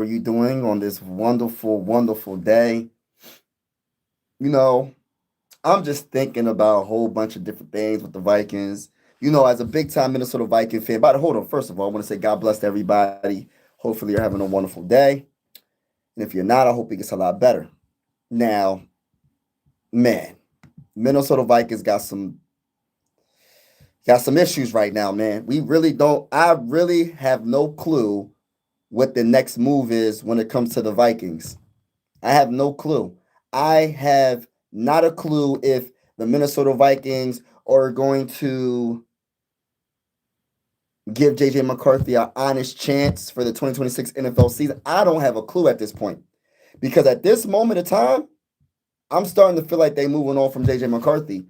are you doing on this wonderful, wonderful day? You know, I'm just thinking about a whole bunch of different things with the Vikings. As a big time Minnesota Viking fan, but hold on, first of all, I want to say God bless everybody. Hopefully, you're having a wonderful day. And if you're not, I hope it gets a lot better. Now, man, Minnesota Vikings got some issues right now, man. We really don't. I really have no clue what the next move is when it comes to the Vikings. I have no clue. I have not a clue if the Minnesota Vikings are going to give JJ McCarthy an honest chance for the 2026 NFL season. I don't have a clue at this point because at this moment of time, I'm starting to feel like they moving on from JJ McCarthy.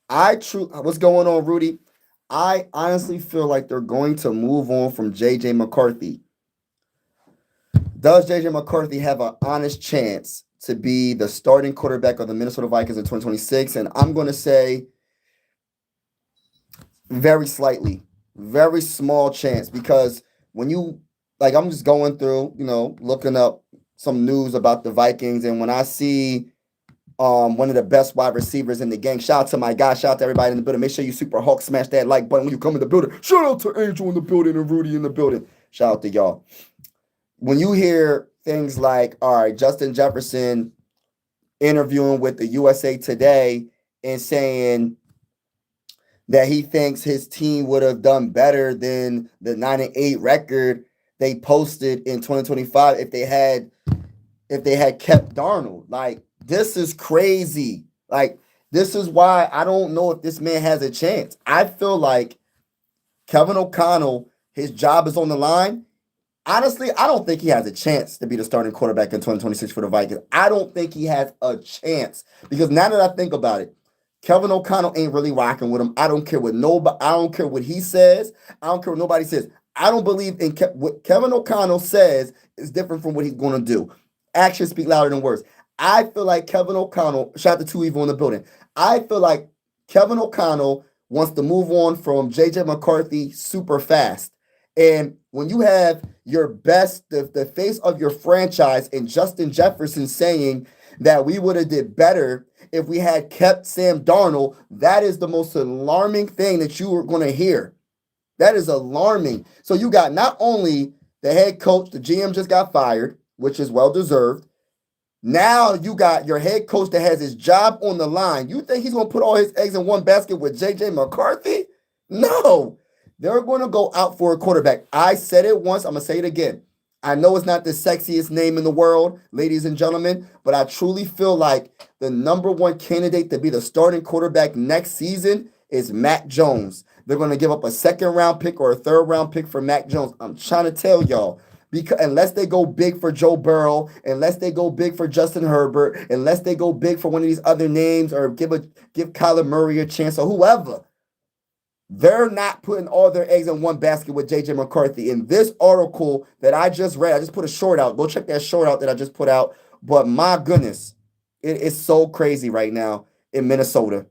What's going on, Rudy? I honestly feel like they're going to move on from JJ McCarthy. Does JJ McCarthy have an honest chance to be the starting quarterback of the Minnesota Vikings in 2026? And I'm going to say very slightly, very small chance because when you I'm just going through, looking up some news about the Vikings, and when I see one of the best wide receivers in the game. Shout out to my guy. Shout out to everybody in the building. Make sure you Super Hulk smash that like button when you come in the building. Shout out to Angel in the building and Rudy in the building. Shout out to y'all. When you hear things like, all right, Justin Jefferson interviewing with the USA Today and saying that he thinks his team would have done better than the 9-8 record they posted in 2025 if they had kept Darnold. Like, this is crazy. Like, this is why I don't know if this man has a chance. I feel like Kevin O'Connell, his job is on the line. Honestly, I don't think he has a chance to be the starting quarterback in 2026 for the Vikings. I don't think he has a chance because now that I think about it, Kevin O'Connell ain't really rocking with him. I don't care what nobody. I don't care what he says. I don't care what nobody says. I don't believe in what Kevin O'Connell says is different from what he's going to do. Actions speak louder than words. I feel like Kevin O'Connell, shout out to Two Evil in the building. I feel like Kevin O'Connell wants to move on from JJ McCarthy super fast. And when you have your best, the face of your franchise, and Justin Jefferson saying that we would have did better if we had kept Sam Darnold, that is the most alarming thing that you are going to hear. That is alarming. So you got not only the head coach, the GM just got fired, which is well deserved. Now you got your head coach that has his job on the line. You think he's going to put all his eggs in one basket with JJ McCarthy? No. They're going to go out for a quarterback. I said it once. I'm going to say it again. I know it's not the sexiest name in the world, ladies and gentlemen, but I truly feel like the number one candidate to be the starting quarterback next season is Mac Jones. They're going to give up a second-round pick or a third-round pick for Mac Jones. I'm trying to tell y'all. Because unless they go big for Joe Burrow, unless they go big for Justin Herbert, unless they go big for one of these other names or give Kyler Murray a chance or whoever, they're not putting all their eggs in one basket with JJ McCarthy. In this article that I just read, I just put a short out. Go check that short out that I just put out. But my goodness, it is so crazy right now in Minnesota.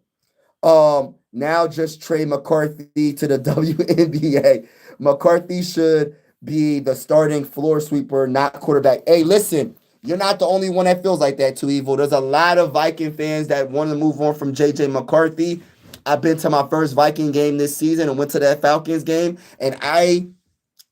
Now just trade McCarthy to the WNBA. McCarthy should be the starting floor sweeper, not quarterback. Hey, listen, you're not the only one that feels like that, Too Evil. There's a lot of Viking fans that want to move on from JJ McCarthy. I've been to my first Viking game this season and went to that Falcons game, and I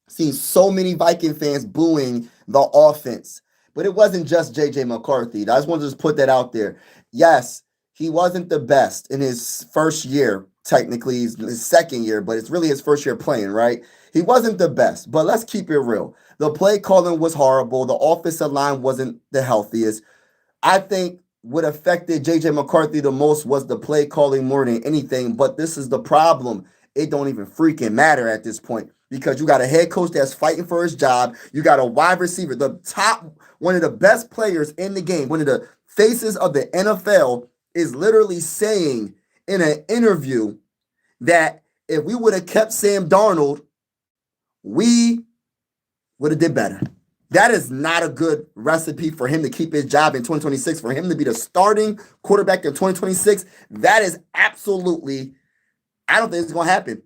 seen so many Viking fans booing the offense. But it wasn't just JJ McCarthy. I just wanted to just put that out there. Yes, he wasn't the best in his first year. Technically, his second year, but it's really his first year playing, right? He wasn't the best, but let's keep it real. The play calling was horrible. The offensive line wasn't the healthiest. I think what affected JJ McCarthy the most was the play calling more than anything, but this is the problem. It don't even freaking matter at this point because you got a head coach that's fighting for his job. You got a wide receiver, the top, one of the best players in the game, one of the faces of the NFL is literally saying in an interview that if we would have kept Sam Darnold, we would have did better. That is not a good recipe for him to keep his job in 2026. For him to be the starting quarterback in 2026, that is absolutely, I don't think it's going to happen.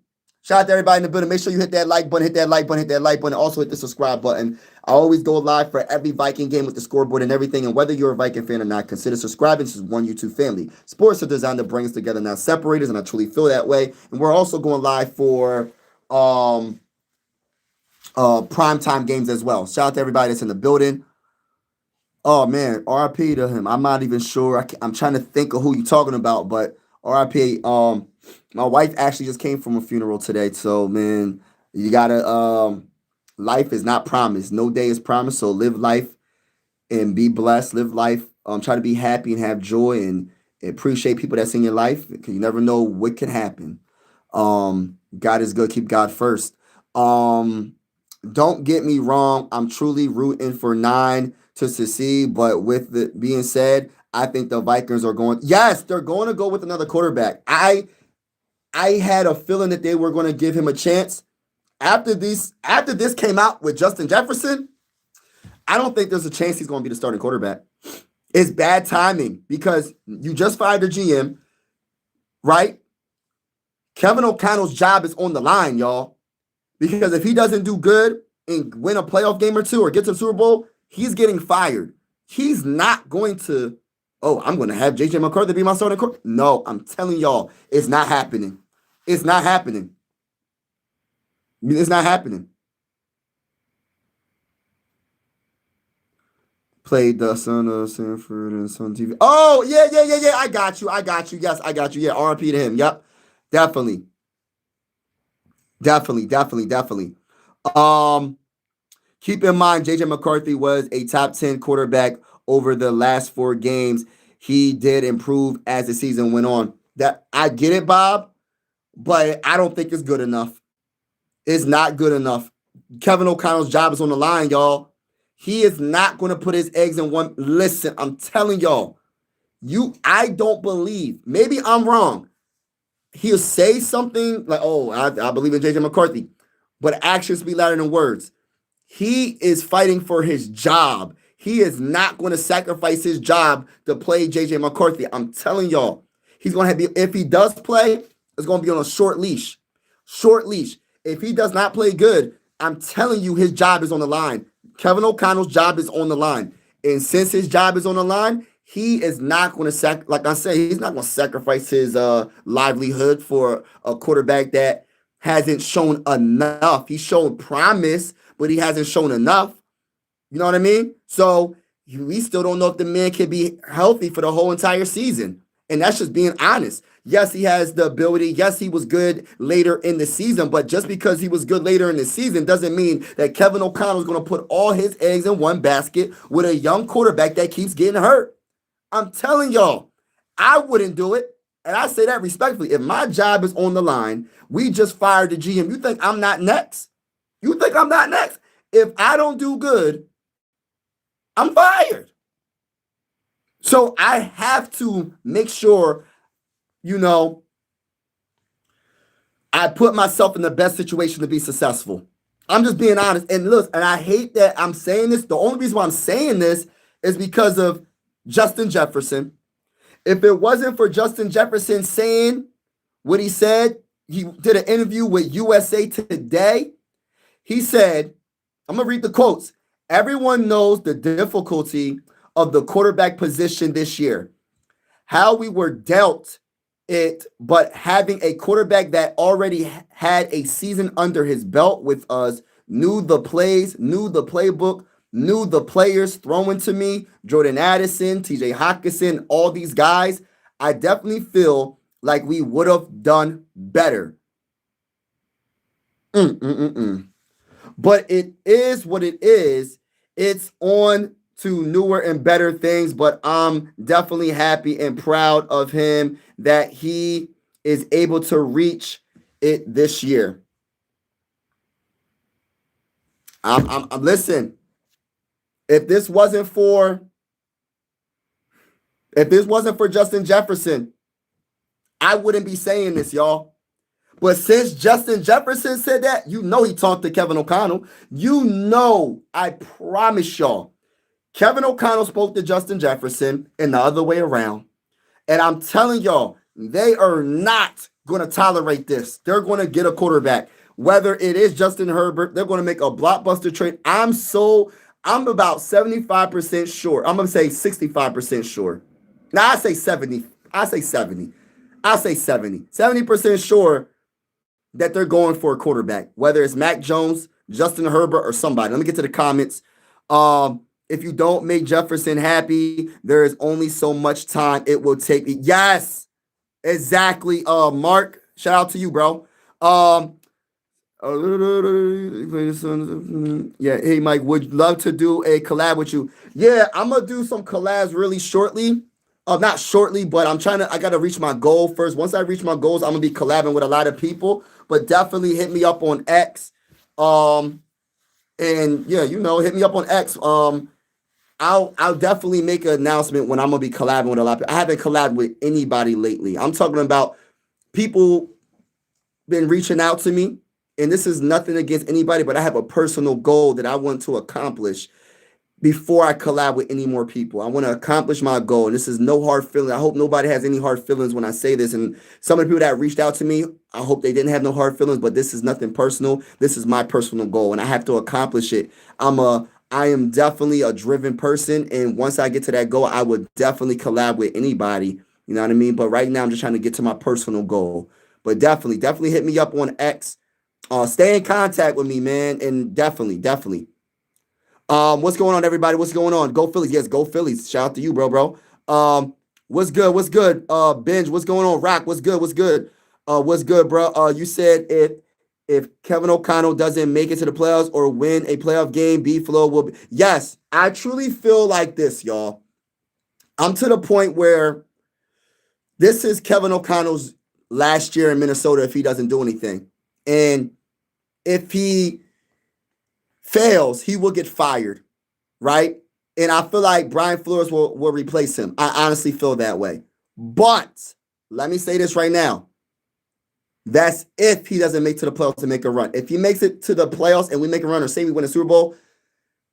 Shout out to everybody in the building. Make sure you hit that like button, hit that like button, hit that like button. Also hit the subscribe button. I always go live for every Viking game with the scoreboard and everything. And whether you're a Viking fan or not, consider subscribing to one YouTube family. Sports are designed to bring us together, not separate us, and I truly feel that way. And we're also going live for primetime games as well. Shout out to everybody that's in the building. Oh man, RIP to him. I'm not even sure. I'm trying to think of who you're talking about, but RIP. My wife actually just came from a funeral today, so man, you gotta. Life is not promised. No day is promised. So live life and be blessed. Live life. Try to be happy and have joy and appreciate people that's in your life because you never know what can happen. God is good. Keep God first. Don't get me wrong. I'm truly rooting for 9 to succeed. But with the being said, I think the Vikings are going. Yes, they're going to go with another quarterback. I had a feeling that they were going to give him a chance. After this came out with Justin Jefferson, I don't think there's a chance he's going to be the starting quarterback. It's bad timing because you just fired the GM, right? Kevin O'Connell's job is on the line, y'all. Because if he doesn't do good and win a playoff game or two or get to the Super Bowl, he's getting fired. He's not going to, I'm going to have JJ McCarthy be my starting quarterback. No, I'm telling y'all, it's not happening. It's not happening. It's not happening. Played the son of Sanford and Son TV. Oh, yeah. I got you. Yes, I got you. Yeah, RIP to him. Yep. Definitely. Keep in mind, JJ McCarthy was a top 10 quarterback over the last 4 games. He did improve as the season went on. That I get it, Bob, but I don't think it's good enough. It's not good enough. Kevin O'Connell's job is on the line, y'all. He is not going to put his eggs in one. Listen, I'm telling y'all, I don't believe. Maybe I'm wrong. He'll say something like, I believe in JJ McCarthy, but actions be louder than words. He is fighting for his job. He is not going to sacrifice his job to play JJ McCarthy. I'm telling y'all, he's going to have, if he does play, it's going to be on a short leash. If he does not play good, I'm telling you his job is on the line. Kevin O'Connell's job is on the line. And since his job is on the line, he is not going to like I say, he's not going to sacrifice his livelihood for a quarterback that hasn't shown enough. He's shown promise, but he hasn't shown enough. You know what I mean? So we still don't know if the man can be healthy for the whole entire season. And that's just being honest. Yes, he has the ability. Yes, he was good later in the season. But just because he was good later in the season doesn't mean that Kevin O'Connell is going to put all his eggs in one basket with a young quarterback that keeps getting hurt. I'm telling y'all, I wouldn't do it. And I say that respectfully. If my job is on the line, we just fired the GM. You think I'm not next? If I don't do good, I'm fired. So I have to make sure, I put myself in the best situation to be successful. I'm just being honest. And look, and I hate that I'm saying this. The only reason why I'm saying this is because of Justin Jefferson. If it wasn't for Justin Jefferson saying what he said, he did an interview with USA Today. He said, I'm going to read the quotes. Everyone knows the difficulty of the quarterback position this year. How we were dealt it, but having a quarterback that already had a season under his belt with us, knew the plays, knew the playbook, knew the players throwing to me, Jordan Addison, TJ Hockenson, all these guys, I definitely feel like we would have done better. But it is what it is. It's on to newer and better things, but I'm definitely happy and proud of him that he is able to reach it this year. I'm listen. If this wasn't for Justin Jefferson, I wouldn't be saying this, y'all. But since Justin Jefferson said that, he talked to Kevin O'Connell. I promise y'all, Kevin O'Connell spoke to Justin Jefferson and the other way around. And I'm telling y'all, they are not going to tolerate this. They're going to get a quarterback. Whether it is Justin Herbert, they're going to make a blockbuster trade. I'm about 75% sure. I'm going to say 65% sure. Now I say 70. I say 70. I say 70. 70% sure that they're going for a quarterback, whether it's Mac Jones, Justin Herbert, or somebody. Let me get to the comments. If you don't make Jefferson happy, there is only so much time it will take. Yes, exactly. Mark, shout out to you, bro. Yeah, hey Mike, would love to do a collab with you. Yeah, I'm gonna do some collabs really shortly. Not shortly, but I gotta reach my goal first. Once I reach my goals, I'm gonna be collabing with a lot of people. But definitely hit me up on X. And yeah, hit me up on X. I'll definitely make an announcement when I'm gonna be collabing with a lot of people. I haven't collabed with anybody lately. I'm talking about people been reaching out to me, and this is nothing against anybody, but I have a personal goal that I want to accomplish before I collab with any more people. I want to accomplish my goal. And this is no hard feelings. I hope nobody has any hard feelings when I say this. And some of the people that reached out to me, I hope they didn't have no hard feelings, but this is nothing personal. This is my personal goal, and I have to accomplish it. I am definitely a driven person. And once I get to that goal, I would definitely collab with anybody. You know what I mean? But right now I'm just trying to get to my personal goal. But definitely hit me up on X. Stay in contact with me, man. And definitely. What's going on, everybody? What's going on? Go Phillies. Yes, go Phillies. Shout out to you, bro. What's good? Benj, what's going on? Rock, what's good? What's good, bro? You said if Kevin O'Connell doesn't make it to the playoffs or win a playoff game, B-Flow will be. Yes, I truly feel like this, y'all. I'm to the point where this is Kevin O'Connell's last year in Minnesota if he doesn't do anything. And if he fails, he will get fired, right? And I feel like Brian Flores will replace him. I honestly feel that way. But let me say this right now. That's if he doesn't make it to the playoffs to make a run. If he makes it to the playoffs and we make a run, or say we win a Super Bowl,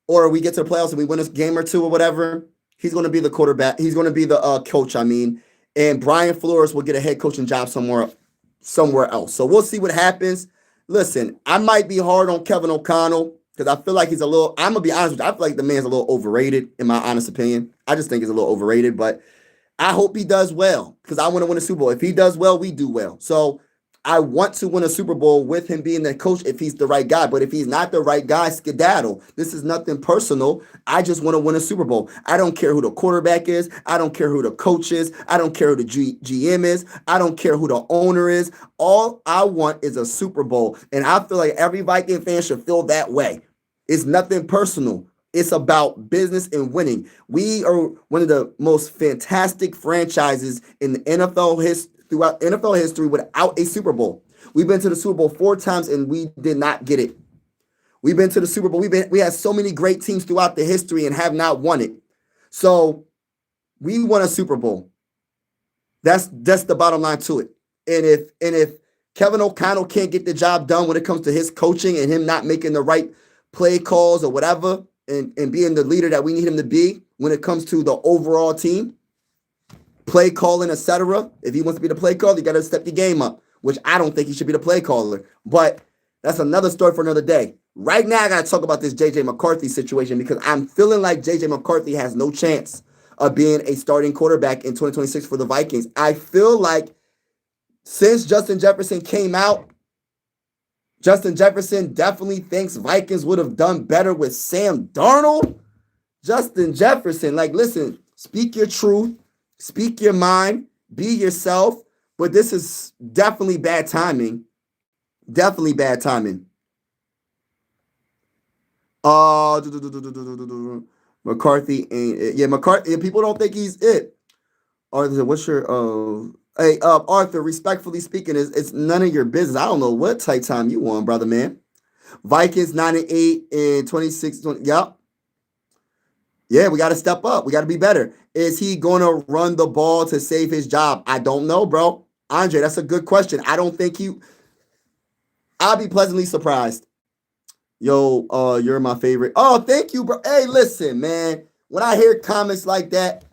or we get to the playoffs and we win a game or two or whatever, he's going to be the quarterback. He's going to be the coach, and Brian Flores will get a head coaching job somewhere else. So we'll see what happens. Listen, I might be hard on Kevin O'Connell because I feel like he's I'm going to be honest with you, I feel like the man's a little overrated, in my honest opinion. I just think he's a little overrated, but I hope he does well because I want to win a Super Bowl. If he does well, we do well. So I want to win a Super Bowl with him being the coach if he's the right guy. But if he's not the right guy, skedaddle. This is nothing personal. I just want to win a Super Bowl. I don't care who the quarterback is. I don't care who the coach is. I don't care who the GM is. I don't care who the owner is. All I want is a Super Bowl. And I feel like every Viking fan should feel that way. It's nothing personal. It's about business and winning. We are one of the most fantastic franchises in the NFL history. Throughout NFL history without a Super Bowl. We've been to the Super Bowl 4 times and we did not get it. We've been to the Super Bowl. We had so many great teams throughout the history and have not won it. So we won a Super Bowl. That's the bottom line to it. And if Kevin O'Connell can't get the job done when it comes to his coaching and him not making the right play calls or whatever, and being the leader that we need him to be when it comes to the overall team, play calling, etc. If he wants to be the play caller, you got to step the game up, which I don't think he should be the play caller. But that's another story for another day. Right now, I got to talk about this JJ McCarthy situation because I'm feeling like JJ McCarthy has no chance of being a starting quarterback in 2026 for the Vikings. I feel like since Justin Jefferson came out, Justin Jefferson definitely thinks Vikings would have done better with Sam Darnold. Justin Jefferson, listen, speak your truth. Speak your mind, be yourself, but this is definitely bad timing. Definitely bad timing. McCarthy ain't McCarthy. People don't think he's it. Arthur, what's your Arthur? Respectfully speaking, it's none of your business. I don't know what tight time you on, brother man. Vikings 9-8 in 26. Yep. Yeah, we got to step up. We got to be better. Is he going to run the ball to save his job? I don't know, bro. Andre, that's a good question. I don't think I'll be pleasantly surprised. Yo, you're my favorite. Oh, thank you, bro. Hey, listen, man. When I hear comments like that,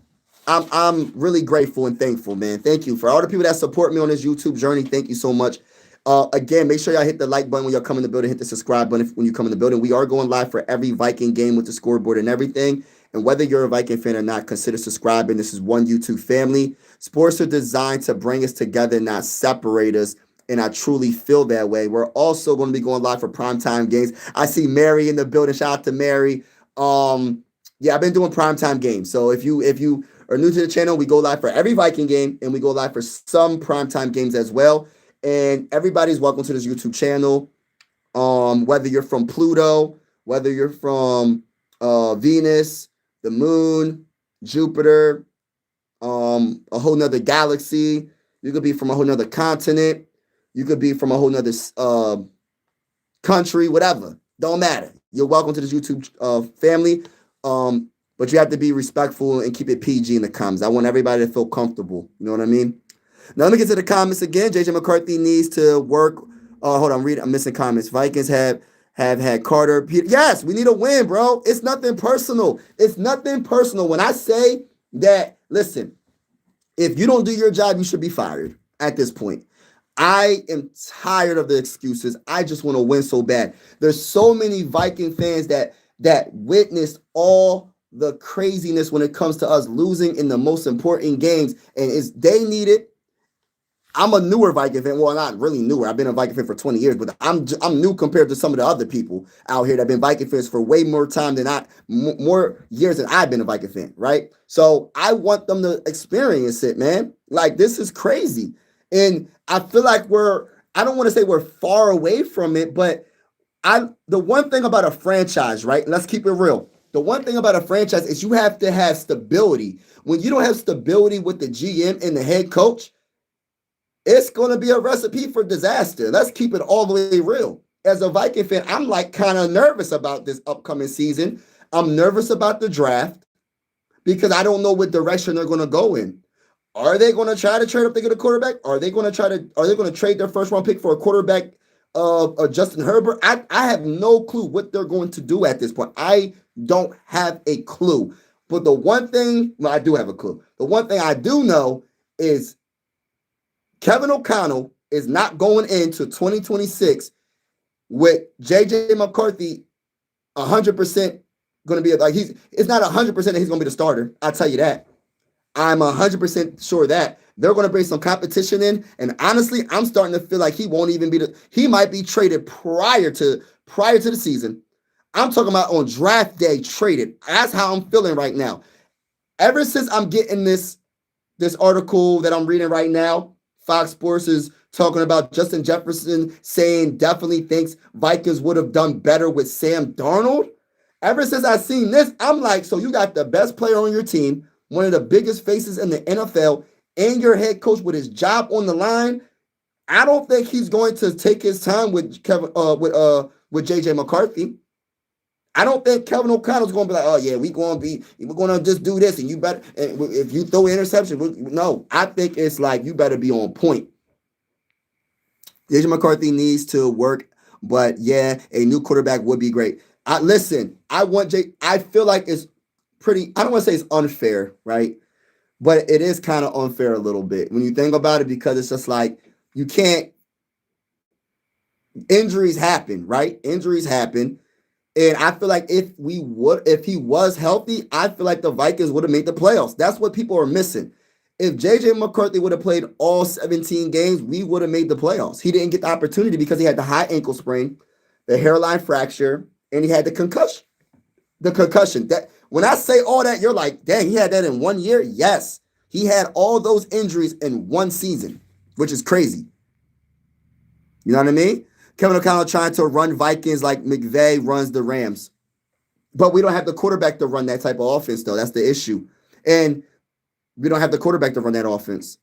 I'm really grateful and thankful, man. Thank you for all the people that support me on this YouTube journey. Thank you so much. Again, make sure y'all hit the like button when y'all come in the building. Hit the subscribe button when you come in the building. We are going live for every Viking game with the scoreboard and everything. And whether you're a Viking fan or not, consider subscribing. This is one YouTube family. Sports are designed to bring us together, not separate us. And I truly feel that way. We're also going to be going live for primetime games. I see Mary in the building. Shout out to Mary. Yeah, I've been doing primetime games. So if you are new to the channel, we go live for every Viking game and we go live for some primetime games as well. And everybody's welcome to this YouTube channel. Whether you're from Pluto, whether you're from Venus, the moon, Jupiter, a whole nother galaxy. You could be from a whole nother continent. You could be from a whole nother country, whatever. Don't matter. You're welcome to this YouTube family. But you have to be respectful and keep it PG in the comments. I want everybody to feel comfortable. You know what I mean? Now let me get to the comments again. JJ McCarthy needs to work. Hold on, I'm missing comments. Vikings have had Carter. Peter. Yes, we need a win, bro. It's nothing personal. It's nothing personal. When I say that, listen, if you don't do your job, you should be fired at this point. I am tired of the excuses. I just want to win so bad. There's so many Viking fans that witnessed all the craziness when it comes to us losing in the most important games, and they need it. I'm a newer Viking fan. Well, not really newer. I've been a Viking fan for 20 years, but I'm new compared to some of the other people out here that have been Viking fans for way more time than more years than I've been a Viking fan, right? So I want them to experience it, man. Like, this is crazy. And I feel like I don't want to say we're far away from it, but the one thing about a franchise, right? Let's keep it real. The one thing about a franchise is you have to have stability. When you don't have stability with the GM and the head coach, it's going to be a recipe for disaster. Let's keep it all the way real. As a Viking fan, I'm like kind of nervous about this upcoming season. I'm nervous about the draft because I don't know what direction they're going to go in. Are they going to try to trade up to get a quarterback? Are they going to trade their first round pick for a quarterback of Justin Herbert? I have no clue what they're going to do at this point. I don't have a clue. But the one thing, well, I do have a clue. The one thing I do know is Kevin O'Connell is not going into 2026 with JJ McCarthy 100% going to be like it's not 100% that he's going to be the starter. I'll tell you that. I'm 100% sure that they're going to bring some competition in, and honestly, I'm starting to feel like he won't even he might be traded prior to the season. I'm talking about on draft day traded. That's how I'm feeling right now. Ever since I'm getting this article that I'm reading right now, Fox Sports is talking about Justin Jefferson saying definitely thinks Vikings would have done better with Sam Darnold. Ever since I've seen this, I'm like, so you got the best player on your team, one of the biggest faces in the NFL, and your head coach with his job on the line. I don't think he's going to take his time with JJ McCarthy. I don't think Kevin O'Connell's going to be like, oh yeah, we're going to just do this, and you better. And if you throw an interception, no, I think it's like you better be on point. JJ McCarthy needs to work, but yeah, a new quarterback would be great. I feel like it's pretty. I don't want to say it's unfair, right? But it is kind of unfair a little bit when you think about it, because it's just like you can't. Injuries happen, right? Injuries happen. And I feel like if he was healthy, I feel like the Vikings would have made the playoffs. That's what people are missing. If JJ McCarthy would have played all 17 games, we would have made the playoffs. He didn't get the opportunity because he had the high ankle sprain, the hairline fracture, and he had the concussion. That when I say all that, you're like, dang, he had that in 1 year? Yes. He had all those injuries in one season, which is crazy. You know what I mean? Kevin O'Connell trying to run Vikings like McVay runs the Rams. But we don't have the quarterback to run that type of offense, though. That's the issue. And we don't have the quarterback to run that offense.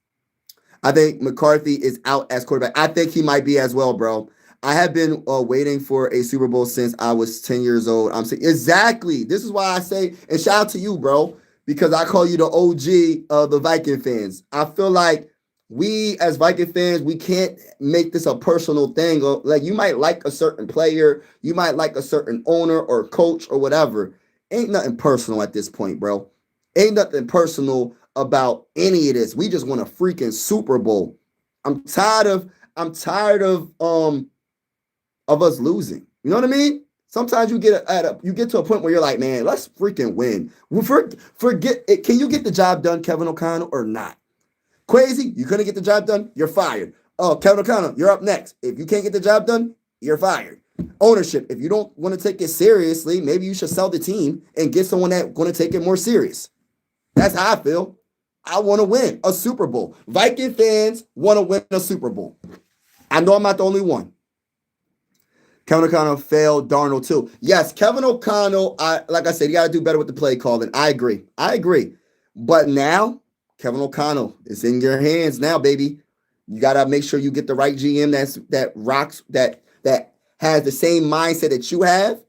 I think McCarthy is out as quarterback. I think he might be as well, bro. I have been waiting for a Super Bowl since I was 10 years old. I'm saying exactly. This is why I say, and shout out to you, bro, because I call you the OG of the Viking fans. I feel like we as Viking fans, we can't make this a personal thing. Like, you might like a certain player, you might like a certain owner or coach or whatever. Ain't nothing personal at this point, bro. Ain't nothing personal about any of this. We just want a freaking Super Bowl. I'm tired of us losing. You know what I mean? Sometimes you get to a point where you're like, man, let's freaking win. Forget it. Can you get the job done, Kevin O'Connell, or not? Crazy, you couldn't get the job done, you're fired. Oh, Kevin O'Connell, you're up next. If you can't get the job done, you're fired. Ownership, if you don't want to take it seriously, maybe you should sell the team and get someone that's going to take it more serious. That's how I feel. I want to win a Super Bowl. Viking fans want to win a Super Bowl. I know I'm not the only one. Kevin O'Connell failed Darnold too. Yes, Kevin O'Connell, like I said, you got to do better with the play calling. I agree. But now, Kevin O'Connell, it's in your hands now, baby. You got to make sure you get the right GM that has the same mindset that you have.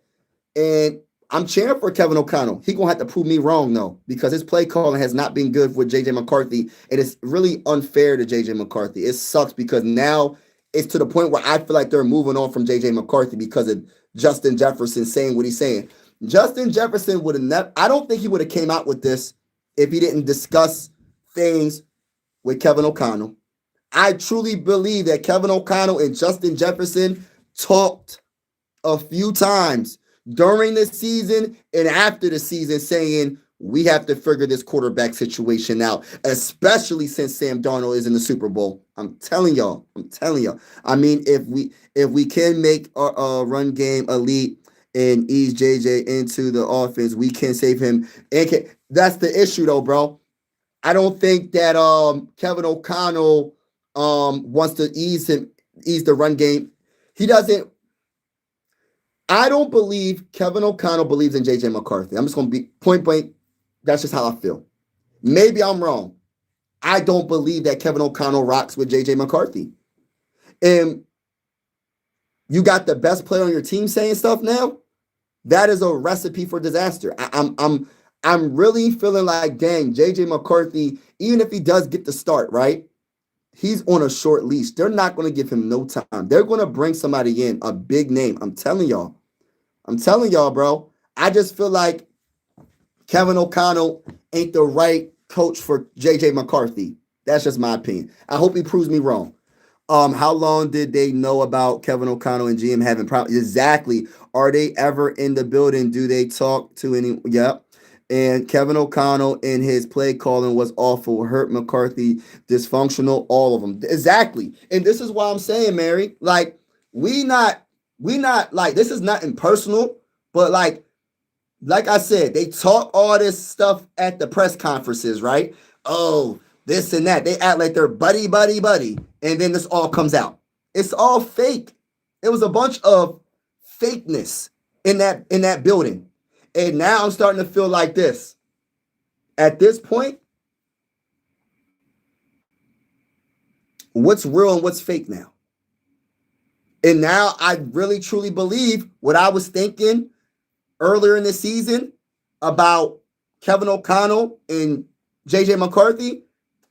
And I'm cheering for Kevin O'Connell. He's going to have to prove me wrong, though, because his play calling has not been good with JJ McCarthy. And it's really unfair to JJ McCarthy. It sucks because now it's to the point where I feel like they're moving on from JJ McCarthy because of Justin Jefferson saying what he's saying. Justin Jefferson would have never, I don't think he would have came out with this if he didn't discuss things with Kevin O'Connell. I truly believe that Kevin O'Connell and Justin Jefferson talked a few times during the season and after the season saying, we have to figure this quarterback situation out, especially since Sam Darnold is in the Super Bowl. I'm telling y'all. I mean, if we can make our run game elite and ease JJ into the offense, we can save him. That's the issue, though, bro. I don't think that Kevin O'Connell wants to ease the run game. He doesn't. I don't believe Kevin O'Connell believes in JJ McCarthy. I'm just going to be point blank. That's just how I feel. Maybe I'm wrong. I don't believe that Kevin O'Connell rocks with JJ McCarthy. And you got the best player on your team saying stuff now. That is a recipe for disaster. I'm really feeling like, dang, JJ McCarthy, even if he does get the start, right? He's on a short leash. They're not going to give him no time. They're going to bring somebody in, a big name. I'm telling y'all, bro. I just feel like Kevin O'Connell ain't the right coach for JJ McCarthy. That's just my opinion. I hope he proves me wrong. How long did they know about Kevin O'Connell and GM having problems? Exactly. Are they ever in the building? Do they talk to any? Yep. And Kevin O'Connell in his play calling was awful. Hurt McCarthy, dysfunctional, all of them. Exactly. And this is why I'm saying, Mary, like, we not like, this is nothing personal, but like I said, they talk all this stuff at the press conferences, right? Oh, this and that. They act like they're buddy. And then this all comes out. It's all fake. It was a bunch of fakeness in that building. And now I'm starting to feel like this. At this point, what's real and what's fake now? And now I really truly believe what I was thinking earlier in the season about Kevin O'Connell and JJ McCarthy.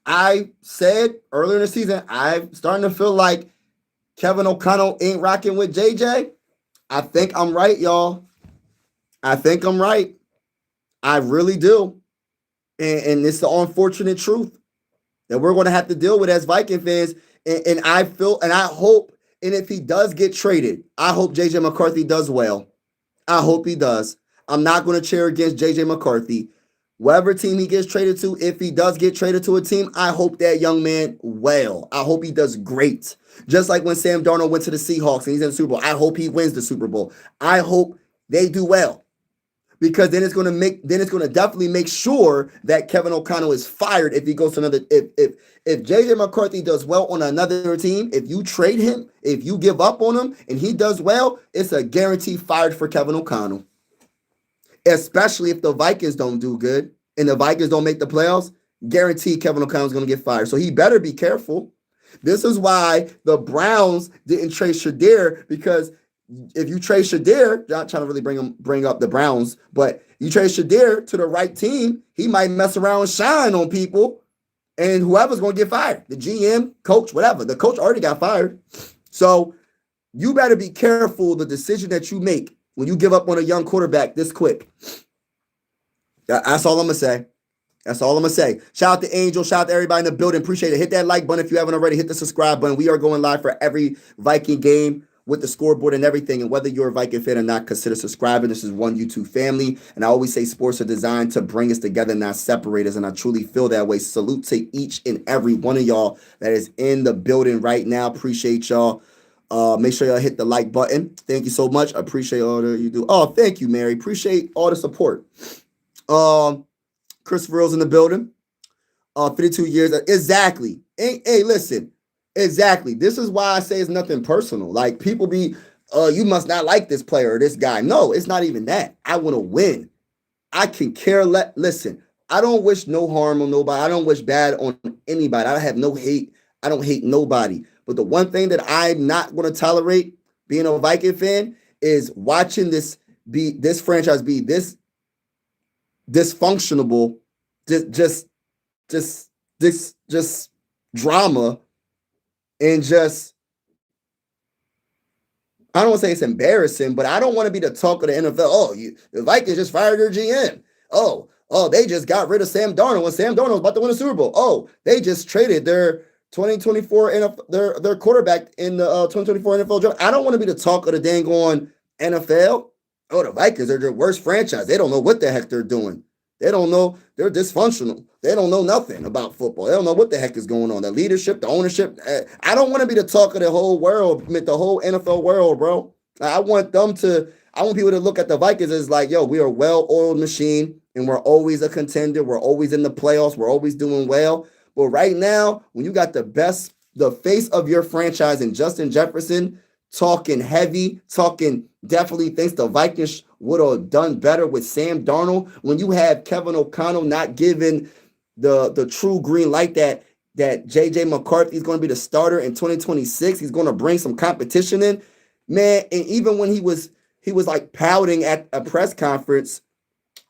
I said earlier in the season, I'm starting to feel like Kevin O'Connell ain't rocking with JJ. I think I'm right, y'all. I think I'm right. I really do. And it's the unfortunate truth that we're going to have to deal with as Viking fans. And I feel, and I hope, and if he does get traded, I hope JJ McCarthy does well. I hope he does. I'm not going to cheer against JJ McCarthy. Whatever team he gets traded to, if he does get traded to a team, I hope that young man well. I hope he does great. Just like when Sam Darnold went to the Seahawks and he's in the Super Bowl. I hope he wins the Super Bowl. I hope they do well. Because then it's going to definitely make sure that Kevin O'Connell is fired if he goes to another. If JJ McCarthy does well on another team, if you trade him, if you give up on him and he does well, it's a guarantee fired for Kevin O'Connell. Especially if the Vikings don't do good and the Vikings don't make the playoffs, guarantee Kevin O'Connell's going to get fired. So he better be careful. This is why the Browns didn't trade Shadir, because if you trade Shadir, not trying to really bring up the Browns, but you trade Shadir to the right team, he might mess around and shine on people, and whoever's going to get fired, the GM, coach, whatever. The coach already got fired. So you better be careful the decision that you make when you give up on a young quarterback this quick. That's all I'm going to say. That's all I'm gonna say. Shout out to Angel. Shout out to everybody in the building. Appreciate it. Hit that like button if you haven't already. Hit the subscribe button. We are going live for every Viking game with the scoreboard and everything. And whether you're a Viking fan or not, consider subscribing. This is one YouTube family. And I always say sports are designed to bring us together, not separate us. And I truly feel that way. Salute to each and every one of y'all that is in the building right now. Appreciate y'all. Make sure y'all hit the like button. Thank you so much. I appreciate all that you do. Oh, thank you, Mary. Appreciate all the support. Christopher Rose in the building. 52 years. Exactly. Hey, listen. Exactly. This is why I say it's nothing personal. Like, people be, you must not like this player or this guy. No, it's not even that. I want to win. I can care less. Listen, I don't wish no harm on nobody. I don't wish bad on anybody. I have no hate. I don't hate nobody. But the one thing that I'm not going to tolerate being a Viking fan is watching this franchise be this dysfunctional, just drama, and just, I don't want to say it's embarrassing, but I don't want to be the talk of the NFL. Oh, the Vikings just fired their GM. Oh, they just got rid of Sam Darnold when Sam Darnold was about to win a Super Bowl. Oh, they just traded their 2024 NFL, their quarterback in the 2024 NFL draft. I don't want to be the talk of the dang on NFL. Oh, the Vikings are their worst franchise. They don't know what the heck they're doing. They don't know. They're dysfunctional. They don't know nothing about football. They don't know what the heck is going on. The leadership, the ownership. I don't want to be the talk of the whole world, the whole NFL world, bro. I want people to look at the Vikings as like, yo, we are a well-oiled machine, and we're always a contender. We're always in the playoffs. We're always doing well. But right now, when you got the face of your franchise in Justin Jefferson, talking heavy, talking definitely thinks the Vikings would have done better with Sam Darnold. When you have Kevin O'Connell not giving the true green light that JJ McCarthy is going to be the starter in 2026, he's going to bring some competition in, man. And even when he was like pouting at a press conference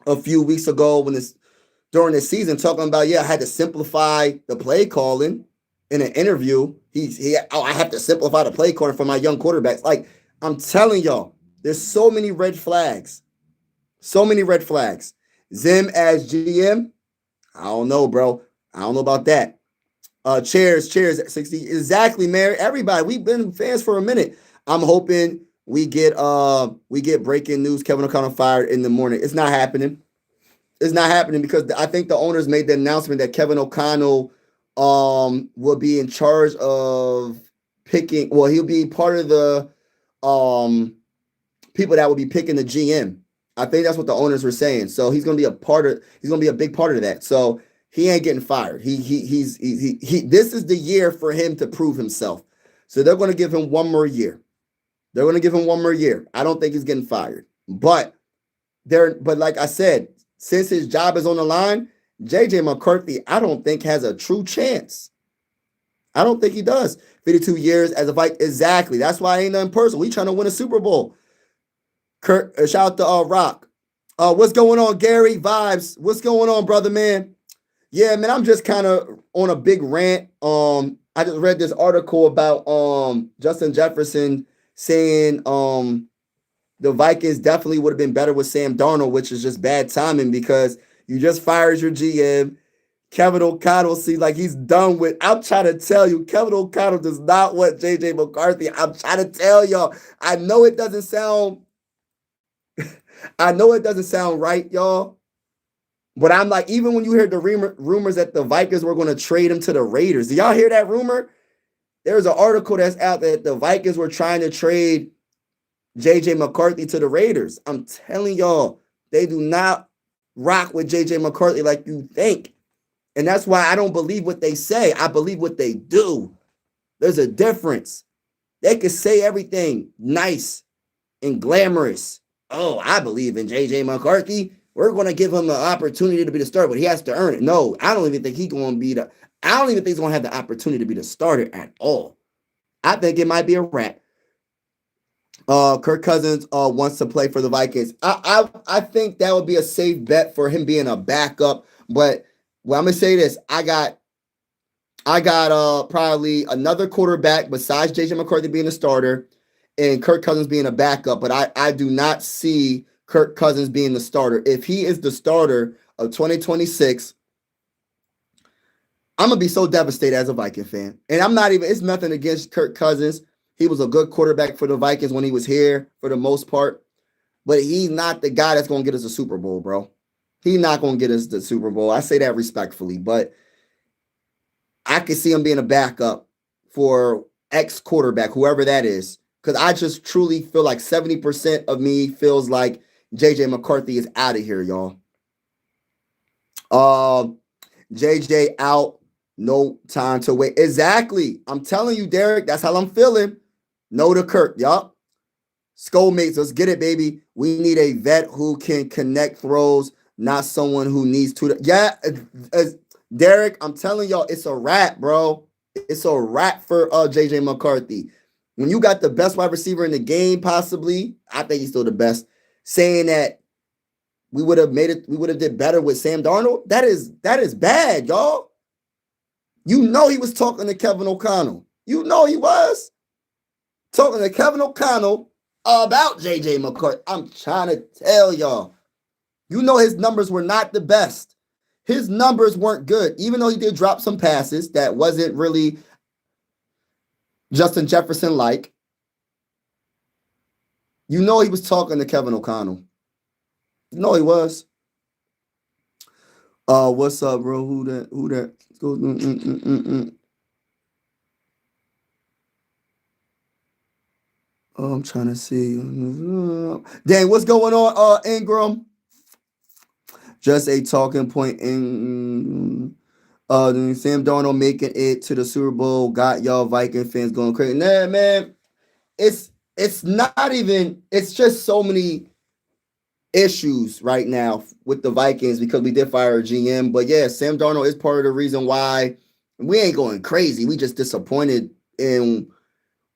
a few weeks ago during the season, talking about, I had to simplify the play calling in an interview. I have to simplify the play calling for my young quarterbacks. Like, I'm telling y'all, there's so many red flags. So many red flags. Zim as GM, I don't know, bro. I don't know about that. Cheers at 60. Exactly, Mary. Everybody, we've been fans for a minute. I'm hoping we get breaking news. Kevin O'Connell fired in the morning. It's not happening. It's not happening because I think the owners made the announcement that Kevin O'Connell will be in charge of picking. Well, he'll be part of the people that will be picking the GM. I think that's what the owners were saying. So he's going to be a big part of that. So he ain't getting fired. This is the year for him to prove himself. So they're going to give him one more year. I don't think he's getting fired. But like I said, since his job is on the line, JJ McCarthy, I don't think has a true chance. I don't think he does. 52 years as a Viking. Exactly. That's why it ain't nothing personal. We trying to win a Super Bowl. Kurt, shout out to Rock. What's going on, Gary? Vibes. What's going on, brother, man? Yeah, man, I'm just kind of on a big rant. I just read this article about Justin Jefferson saying the Vikings definitely would have been better with Sam Darnold, which is just bad timing because you just fired your GM. Kevin O'Connell seems like he's done with. I'm trying to tell you, Kevin O'Connell does not want JJ McCarthy. I'm trying to tell y'all. I know it doesn't sound right, y'all. But I'm like, even when you hear the rumors that the Vikings were going to trade him to the Raiders, do y'all hear that rumor? There's an article that's out that the Vikings were trying to trade JJ McCarthy to the Raiders. I'm telling y'all, they do not rock with JJ McCarthy like you think. And that's why I don't believe what they say. I believe what they do. There's a difference. They can say everything nice and glamorous. Oh, I believe in JJ McCarthy. We're going to give him the opportunity to be the starter, but he has to earn it. No, I don't even think he's going to have the opportunity to be the starter at all. I think it might be a wrap. Kirk Cousins wants to play for the Vikings. I think that would be a safe bet for him being a backup. But I'm gonna say this: I got probably another quarterback besides JJ McCarthy being a starter, and Kirk Cousins being a backup. But I do not see Kirk Cousins being the starter. If he is the starter of 2026, I'm gonna be so devastated as a Viking fan. And I'm not even, it's nothing against Kirk Cousins. He was a good quarterback for the Vikings when he was here for the most part. But he's not the guy that's gonna get us a Super Bowl, bro. He's not gonna get us the Super Bowl. I say that respectfully, but I can see him being a backup for ex quarterback, whoever that is. Because I just truly feel like 70% of me feels like JJ McCarthy is out of here, y'all. JJ out. No time to wait. Exactly. I'm telling you, Derek, that's how I'm feeling. No to Kirk. Yup. Schoolmates, let's get it, baby. We need a vet who can connect throws, not someone who needs to. Yeah, Derek, I'm telling y'all, it's a wrap, bro. It's a wrap for JJ McCarthy. When you got the best wide receiver in the game, possibly, I think he's still the best, saying that we would have made it, we would have did better with Sam Darnold. That is bad, y'all. You know he was talking to Kevin O'Connell. You know he was talking to Kevin O'Connell about JJ McCarthy. I'm trying to tell y'all. You know his numbers were not the best. His numbers weren't good, even though he did drop some passes that wasn't really Justin Jefferson-like. You know he was talking to Kevin O'Connell. You know he was. What's up, bro? Who that? Oh, I'm trying to see. Dang, what's going on, Ingram? Just a talking point in Sam Darnold making it to the Super Bowl got y'all Viking fans going crazy. Nah, man, it's not even. It's just so many issues right now with the Vikings because we did fire a GM. But yeah, Sam Darnold is part of the reason why we ain't going crazy. We just disappointed in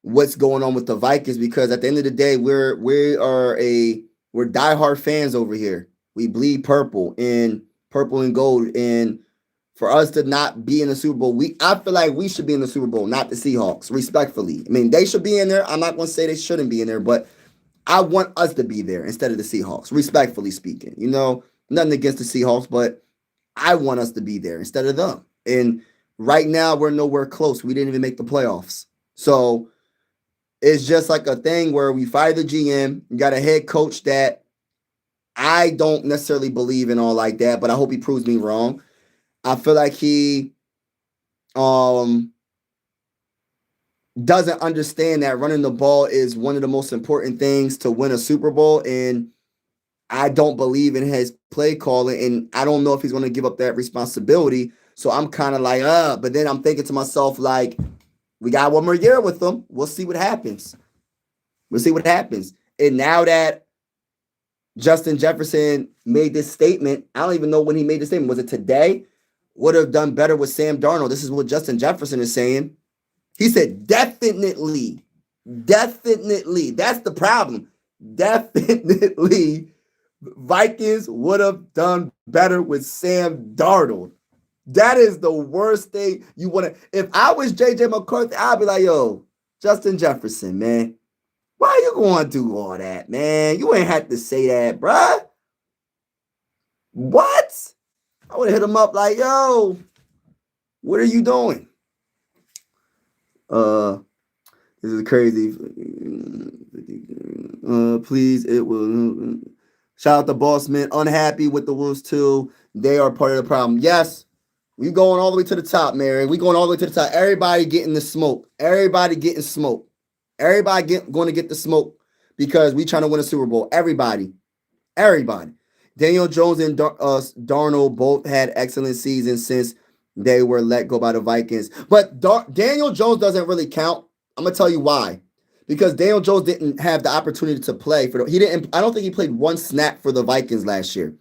what's going on with the Vikings because at the end of the day, we're diehard fans over here. We bleed purple and gold. And for us to not be in the Super Bowl, I feel like we should be in the Super Bowl, not the Seahawks, respectfully. I mean, they should be in there. I'm not going to say they shouldn't be in there, but I want us to be there instead of the Seahawks, respectfully speaking. You know, nothing against the Seahawks, but I want us to be there instead of them. And right now, we're nowhere close. We didn't even make the playoffs. So it's just like a thing where we fire the GM, you got a head coach that I don't necessarily believe in all like that, but I hope he proves me wrong. I feel like he doesn't understand that running the ball is one of the most important things to win a Super Bowl. And I don't believe in his play calling. And I don't know if he's going to give up that responsibility. So I'm kind of like, but then I'm thinking to myself, like, we got one more year with them. We'll see what happens. And now that Justin Jefferson made this statement, I don't even know when he made this statement. Was it today? Would have done better with Sam Darnold. This is what Justin Jefferson is saying. He said, definitely. That's the problem. Definitely, Vikings would have done better with Sam Darnold. That is the worst thing you want to. If I was JJ McCarthy, I'd be like, yo, Justin Jefferson, man. Why you going to do all that, man? You ain't have to say that, bruh. What? I would have hit him up like, yo, what are you doing? This is crazy. Please, it will. Shout out to Bossman. Unhappy with the Wolves too. They are part of the problem. Yes, we going all the way to the top, Mary. We going all the way to the top. Everybody getting the smoke. Everybody getting smoke. Everybody going to get the smoke because we trying to win a Super Bowl. Everybody. Daniel Jones and Darnold both had excellent seasons since they were let go by the Vikings. But Daniel Jones doesn't really count. I'm going to tell you why. Because Daniel Jones didn't have the opportunity to play. I don't think he played one snap for the Vikings last year.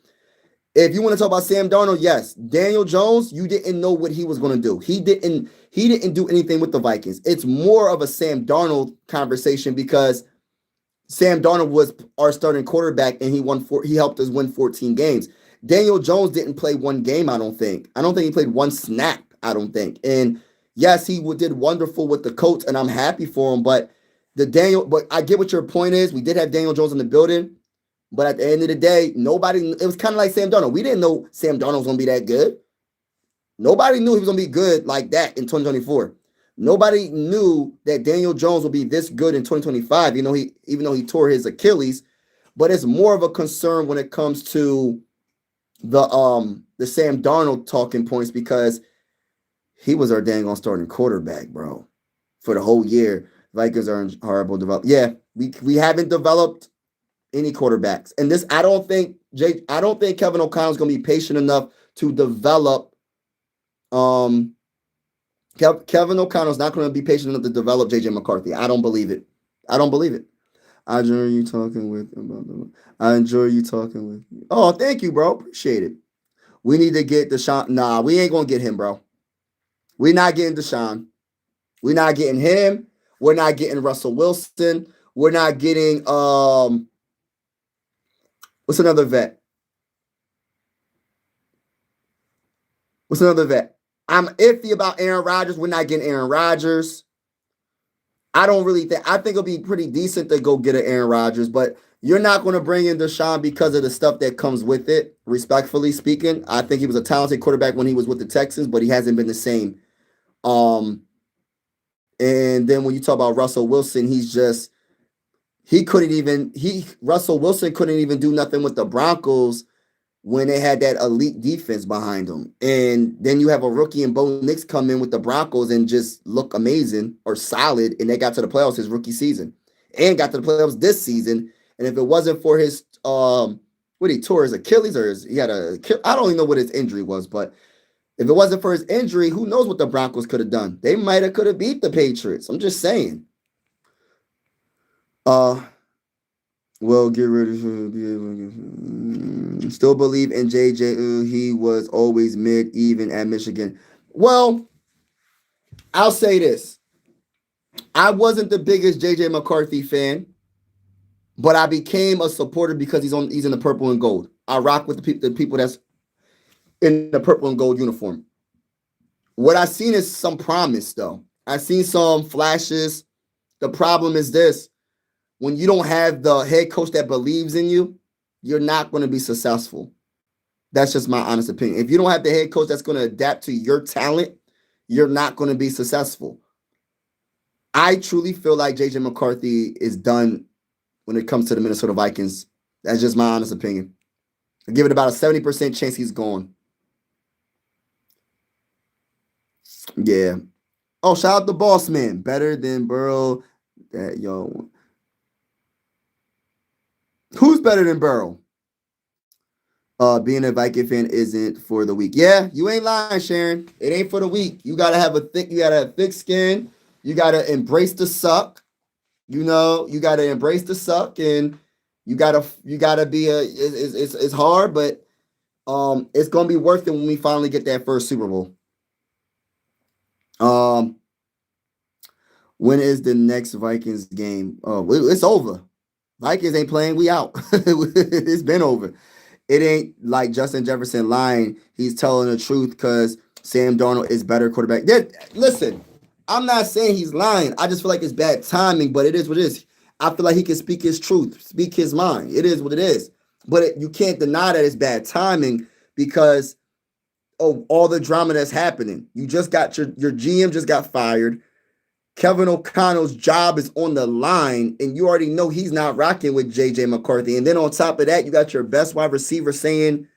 If you want to talk about Sam Darnold, yes. Daniel Jones, you didn't know what he was going to do. He didn't do anything with the Vikings. It's more of a Sam Darnold conversation because Sam Darnold was our starting quarterback and he helped us win 14 games. Daniel Jones didn't play one game, I don't think. I don't think he played one snap, I don't think. And yes, he did wonderful with the coach, and I'm happy for him. But I get what your point is. We did have Daniel Jones in the building, but at the end of the day, it was kind of like Sam Darnold. We didn't know Sam Darnold was going to be that good. Nobody knew he was going to be good like that in 2024. Nobody knew that Daniel Jones would be this good in 2025. Even though he tore his Achilles, but it's more of a concern when it comes to the Sam Darnold talking points because he was our dang on starting quarterback, bro, for the whole year. Vikings are in horrible development. Yeah, we haven't developed any quarterbacks, and this I don't think Kevin O'Connell's gonna be patient enough to develop. Kevin O'Connell's not going to be patient enough to develop JJ McCarthy. I don't believe it. I don't believe it. I enjoy you talking with. I enjoy you talking with. Oh, thank you, bro. Appreciate it. We need to get Deshaun. Nah, we ain't gonna get him, bro. We're not getting Deshaun. We're not getting him. We're not getting Russell Wilson. We're not getting what's another vet? What's another vet? I'm iffy about Aaron Rodgers. We're not getting Aaron Rodgers. I don't really think. I think it'll be pretty decent to go get an Aaron Rodgers, but you're not going to bring in Deshaun because of the stuff that comes with it. Respectfully speaking, I think he was a talented quarterback when he was with the Texans, but he hasn't been the same. And then when you talk about Russell Wilson, Russell Wilson couldn't even do nothing with the Broncos when they had that elite defense behind them. And then you have a rookie and Bo Nix come in with the Broncos and just look amazing or solid, and they got to the playoffs his rookie season and got to the playoffs this season. And if it wasn't for his he tore his Achilles or I don't even know what his injury was, but if it wasn't for his injury, who knows what the Broncos could have done? They could have beat the Patriots. I'm just saying. Well, get ready for still believe in JJ. He was always mid, even at Michigan. Well, I'll say this. I wasn't the biggest JJ McCarthy fan, but I became a supporter because he's in the purple and gold. I rock with the people that's in the purple and gold uniform. What I seen is some promise, though. I seen some flashes. The problem is this. When you don't have the head coach that believes in you, you're not going to be successful. That's just my honest opinion. If you don't have the head coach that's going to adapt to your talent, you're not going to be successful. I truly feel like JJ McCarthy is done when it comes to the Minnesota Vikings. That's just my honest opinion. I give it about a 70% chance he's gone. Yeah. Oh, shout out the boss man. Better than Burrow. Who's better than Burrow? Being a Viking fan isn't for the weak. Yeah, you ain't lying, Sharon. It ain't for the weak. You gotta have thick skin. You gotta embrace the suck. You gotta embrace the suck, and you gotta be it's hard, but it's gonna be worth it when we finally get that first Super Bowl. When is the next Vikings game? Oh, it's over. Vikings ain't playing. We out. It's been over. It ain't like Justin Jefferson lying. He's telling the truth because Sam Darnold is better quarterback. Listen, I'm not saying he's lying. I just feel like it's bad timing, but it is what it is. I feel like he can speak his truth, speak his mind. It is what it is. But you can't deny that it's bad timing because of all the drama that's happening. You just got your GM just got fired. Kevin O'Connell's job is on the line, and you already know he's not rocking with JJ McCarthy. And then on top of that, you got your best wide receiver saying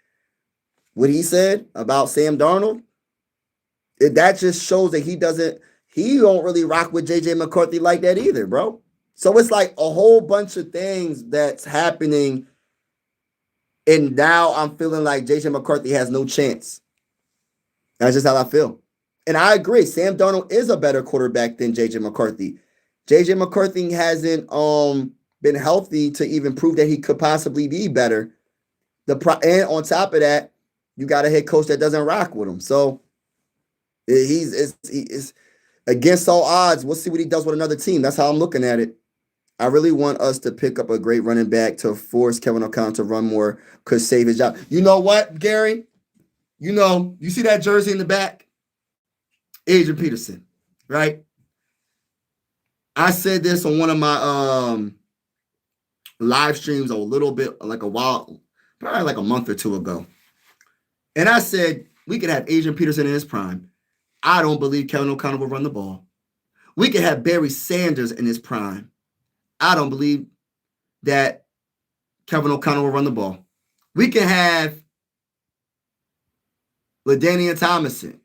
what he said about Sam Darnold. That just shows that he don't really rock with JJ McCarthy like that either, bro. So it's like a whole bunch of things that's happening, and now I'm feeling like JJ McCarthy has no chance. That's just how I feel. And I agree, Sam Darnold is a better quarterback than JJ McCarthy. JJ McCarthy hasn't been healthy to even prove that he could possibly be better. And on top of that, you got a head coach that doesn't rock with him. So he's against all odds. We'll see what he does with another team. That's how I'm looking at it. I really want us to pick up a great running back to force Kevin O'Connell to run more, could save his job. You know what, Gary? You see that jersey in the back? Adrian Peterson, right? I said this on one of my live streams a little bit, like a while, probably like a month or two ago. And I said, We could have Adrian Peterson in his prime. I don't believe Kevin O'Connell will run the ball. We could have Barry Sanders in his prime. I don't believe that Kevin O'Connell will run the ball. We can have LaDainian Tomlinson,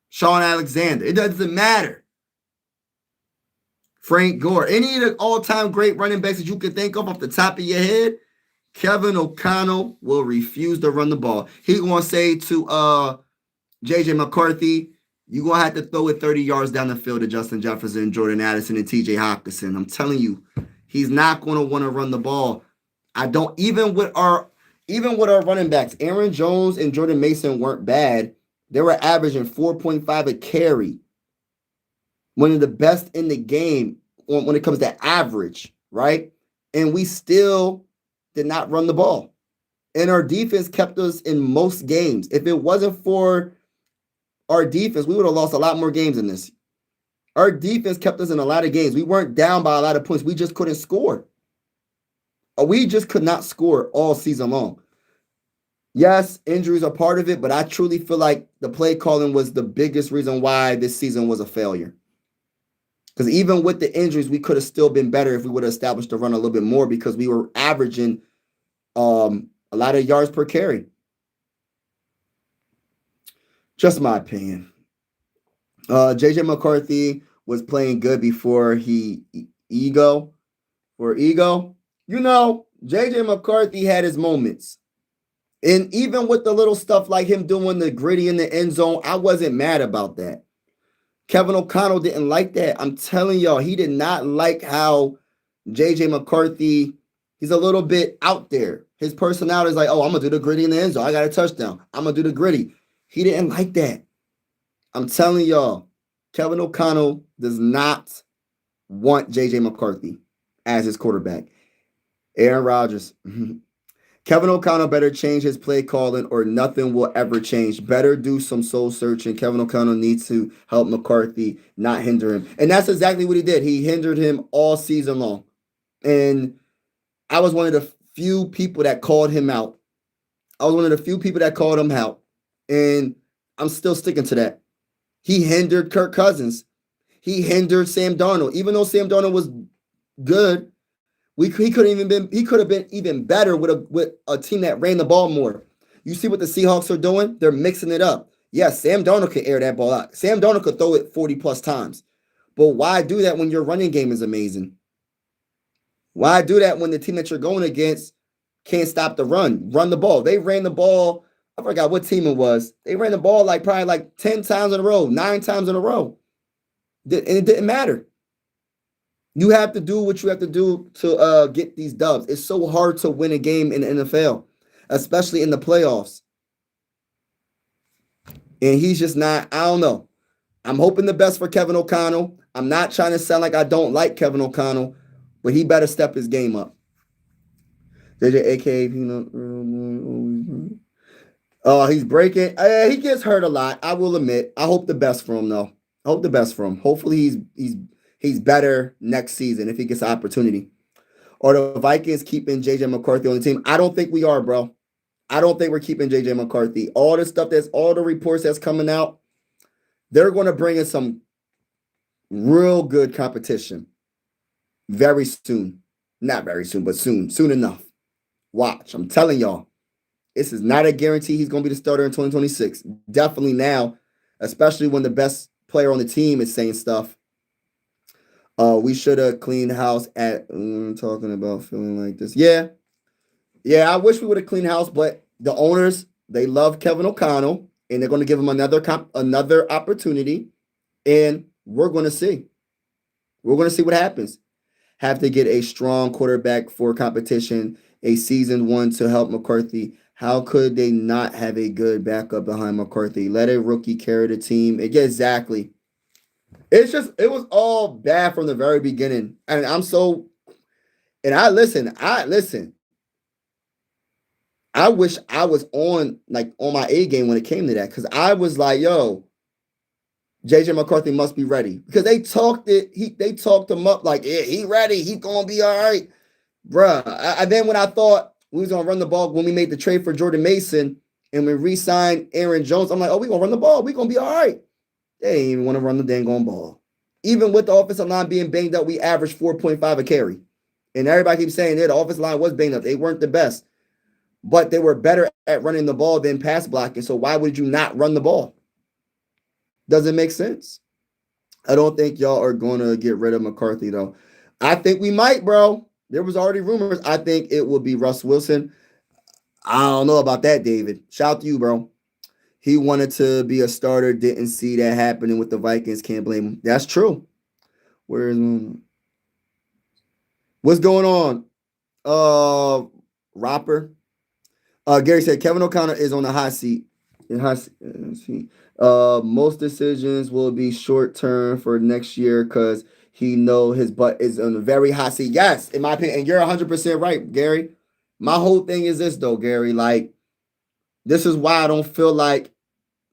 Sean Alexander. It doesn't matter. Frank Gore. Any of the all-time great running backs that you can think of off the top of your head, Kevin O'Connell will refuse to run the ball. He's going to say to JJ McCarthy, you're going to have to throw it 30 yards down the field to Justin Jefferson, Jordan Addison, and TJ Hockenson. I'm telling you, he's not going to want to run the ball. I don't, even with our running backs, Aaron Jones and Jordan Mason weren't bad. They were averaging 4.5 a carry. One of the best in the game when it comes to average, right? And we still did not run the ball. And our defense kept us in most games. If it wasn't for our defense, we would have lost a lot more games in this. Our defense kept us in a lot of games. We weren't down by a lot of points. We just couldn't score. We just could not score all season long. Yes, injuries are part of it, but I truly feel like the play calling was the biggest reason why this season was a failure. Because even with the injuries, we could have still been better if we would have established the run a little bit more, because we were averaging a lot of yards per carry. Just my opinion. JJ McCarthy was playing good before he ego. You know, JJ McCarthy had his moments. And even with the little stuff like him doing the gritty in the end zone, I wasn't mad about that. Kevin O'Connell didn't like that. I'm telling y'all, he did not like how JJ McCarthy, he's a little bit out there. His personality is like, oh, I'm going to do the gritty in the end zone. I got a touchdown. I'm going to do the gritty. He didn't like that. I'm telling y'all, Kevin O'Connell does not want JJ McCarthy as his quarterback. Aaron Rodgers. Kevin O'Connell better change his play calling or nothing will ever change. Better do some soul searching. Kevin O'Connell needs to help McCarthy, not hinder him. And that's exactly what he did. He hindered him all season long. And I was one of the few people that called him out. And I'm still sticking to that. He hindered Kirk Cousins. He hindered Sam Darnold. Even though Sam Darnold was good, he could have been even better with a team that ran the ball more. You see what the Seahawks are doing? They're mixing it up. Yes, Sam Darnold could air that ball out. Sam Darnold could throw it 40 plus times. But why do that when your running game is amazing? Why do that when the team that you're going against can't stop the run the ball? They ran the ball. I forgot what team it was. They ran the ball probably 10 times in a row, 9 times in a row. And it didn't matter. You have to do what you have to do to get these dubs. It's so hard to win a game in the NFL, especially in the playoffs. And he's just not, I don't know. I'm hoping the best for Kevin O'Connell. I'm not trying to sound like I don't like Kevin O'Connell, but he better step his game up. JJ, a.k.a. He's breaking. He gets hurt a lot, I will admit. I hope the best for him, though. Hopefully he's better next season if he gets an opportunity. Or the Vikings keeping JJ McCarthy on the team? I don't think we are, bro. I don't think we're keeping JJ McCarthy. All the reports that's coming out, they're going to bring in some real good competition very soon. Not very soon, but soon enough. Watch. I'm telling y'all, this is not a guarantee he's going to be the starter in 2026. Definitely now, especially when the best player on the team is saying stuff. We should have cleaned house at talking about feeling like this. Yeah, I wish we would have cleaned house, but the owners, they love Kevin O'Connell, and they're going to give him another opportunity, and we're going to see. We're going to see what happens. Have to get a strong quarterback for competition, a seasoned one to help McCarthy. How could they not have a good backup behind McCarthy? Let a rookie carry the team. Yeah, exactly. It was all bad from the very beginning. And I listen. I wish I was on my A game when it came to that, because I was like, yo, JJ McCarthy must be ready, because they talked him up like, yeah, he ready, he gonna be all right, bruh. And then when I thought we was gonna run the ball when we made the trade for Jordan Mason, And we re-signed Aaron Jones, I'm like, oh, we're going to run the ball. We're going to be all right. They ain't even want to run the dang on ball. Even with the offensive line being banged up, we averaged 4.5 a carry. And everybody keeps saying that the offensive line was banged up. They weren't the best. But they were better at running the ball than pass blocking. So why would you not run the ball? Doesn't make sense. I don't think y'all are going to get rid of McCarthy, though. I think we might, bro. There was already rumors. I think it will be Russ Wilson. I don't know about that, David. Shout out to you, bro. He wanted to be a starter, didn't see that happening with the Vikings. Can't blame him. That's true. What's going on? Roper. Gary said Kevin O'Connor is on the hot seat. Most decisions will be short term for next year because he know his butt is on a very hot seat. Yes, in my opinion, and you're 100% right, Gary. My whole thing is this though, Gary. Like, this is why I don't feel like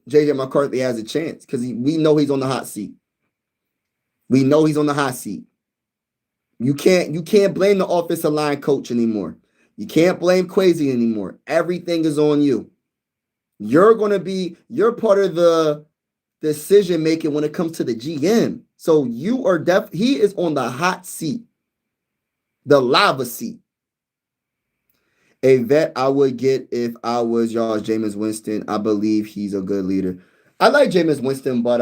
JJ McCarthy has a chance because we know he's on the hot seat. We know he's on the hot seat. You can't blame the offensive line coach anymore. You can't blame Kwesi anymore. Everything is on you. You're part of the decision making when it comes to the GM. So you are he is on the hot seat, the lava seat. A vet I would get if I was y'all Jameis Winston. I believe he's a good leader. I like Jameis Winston, but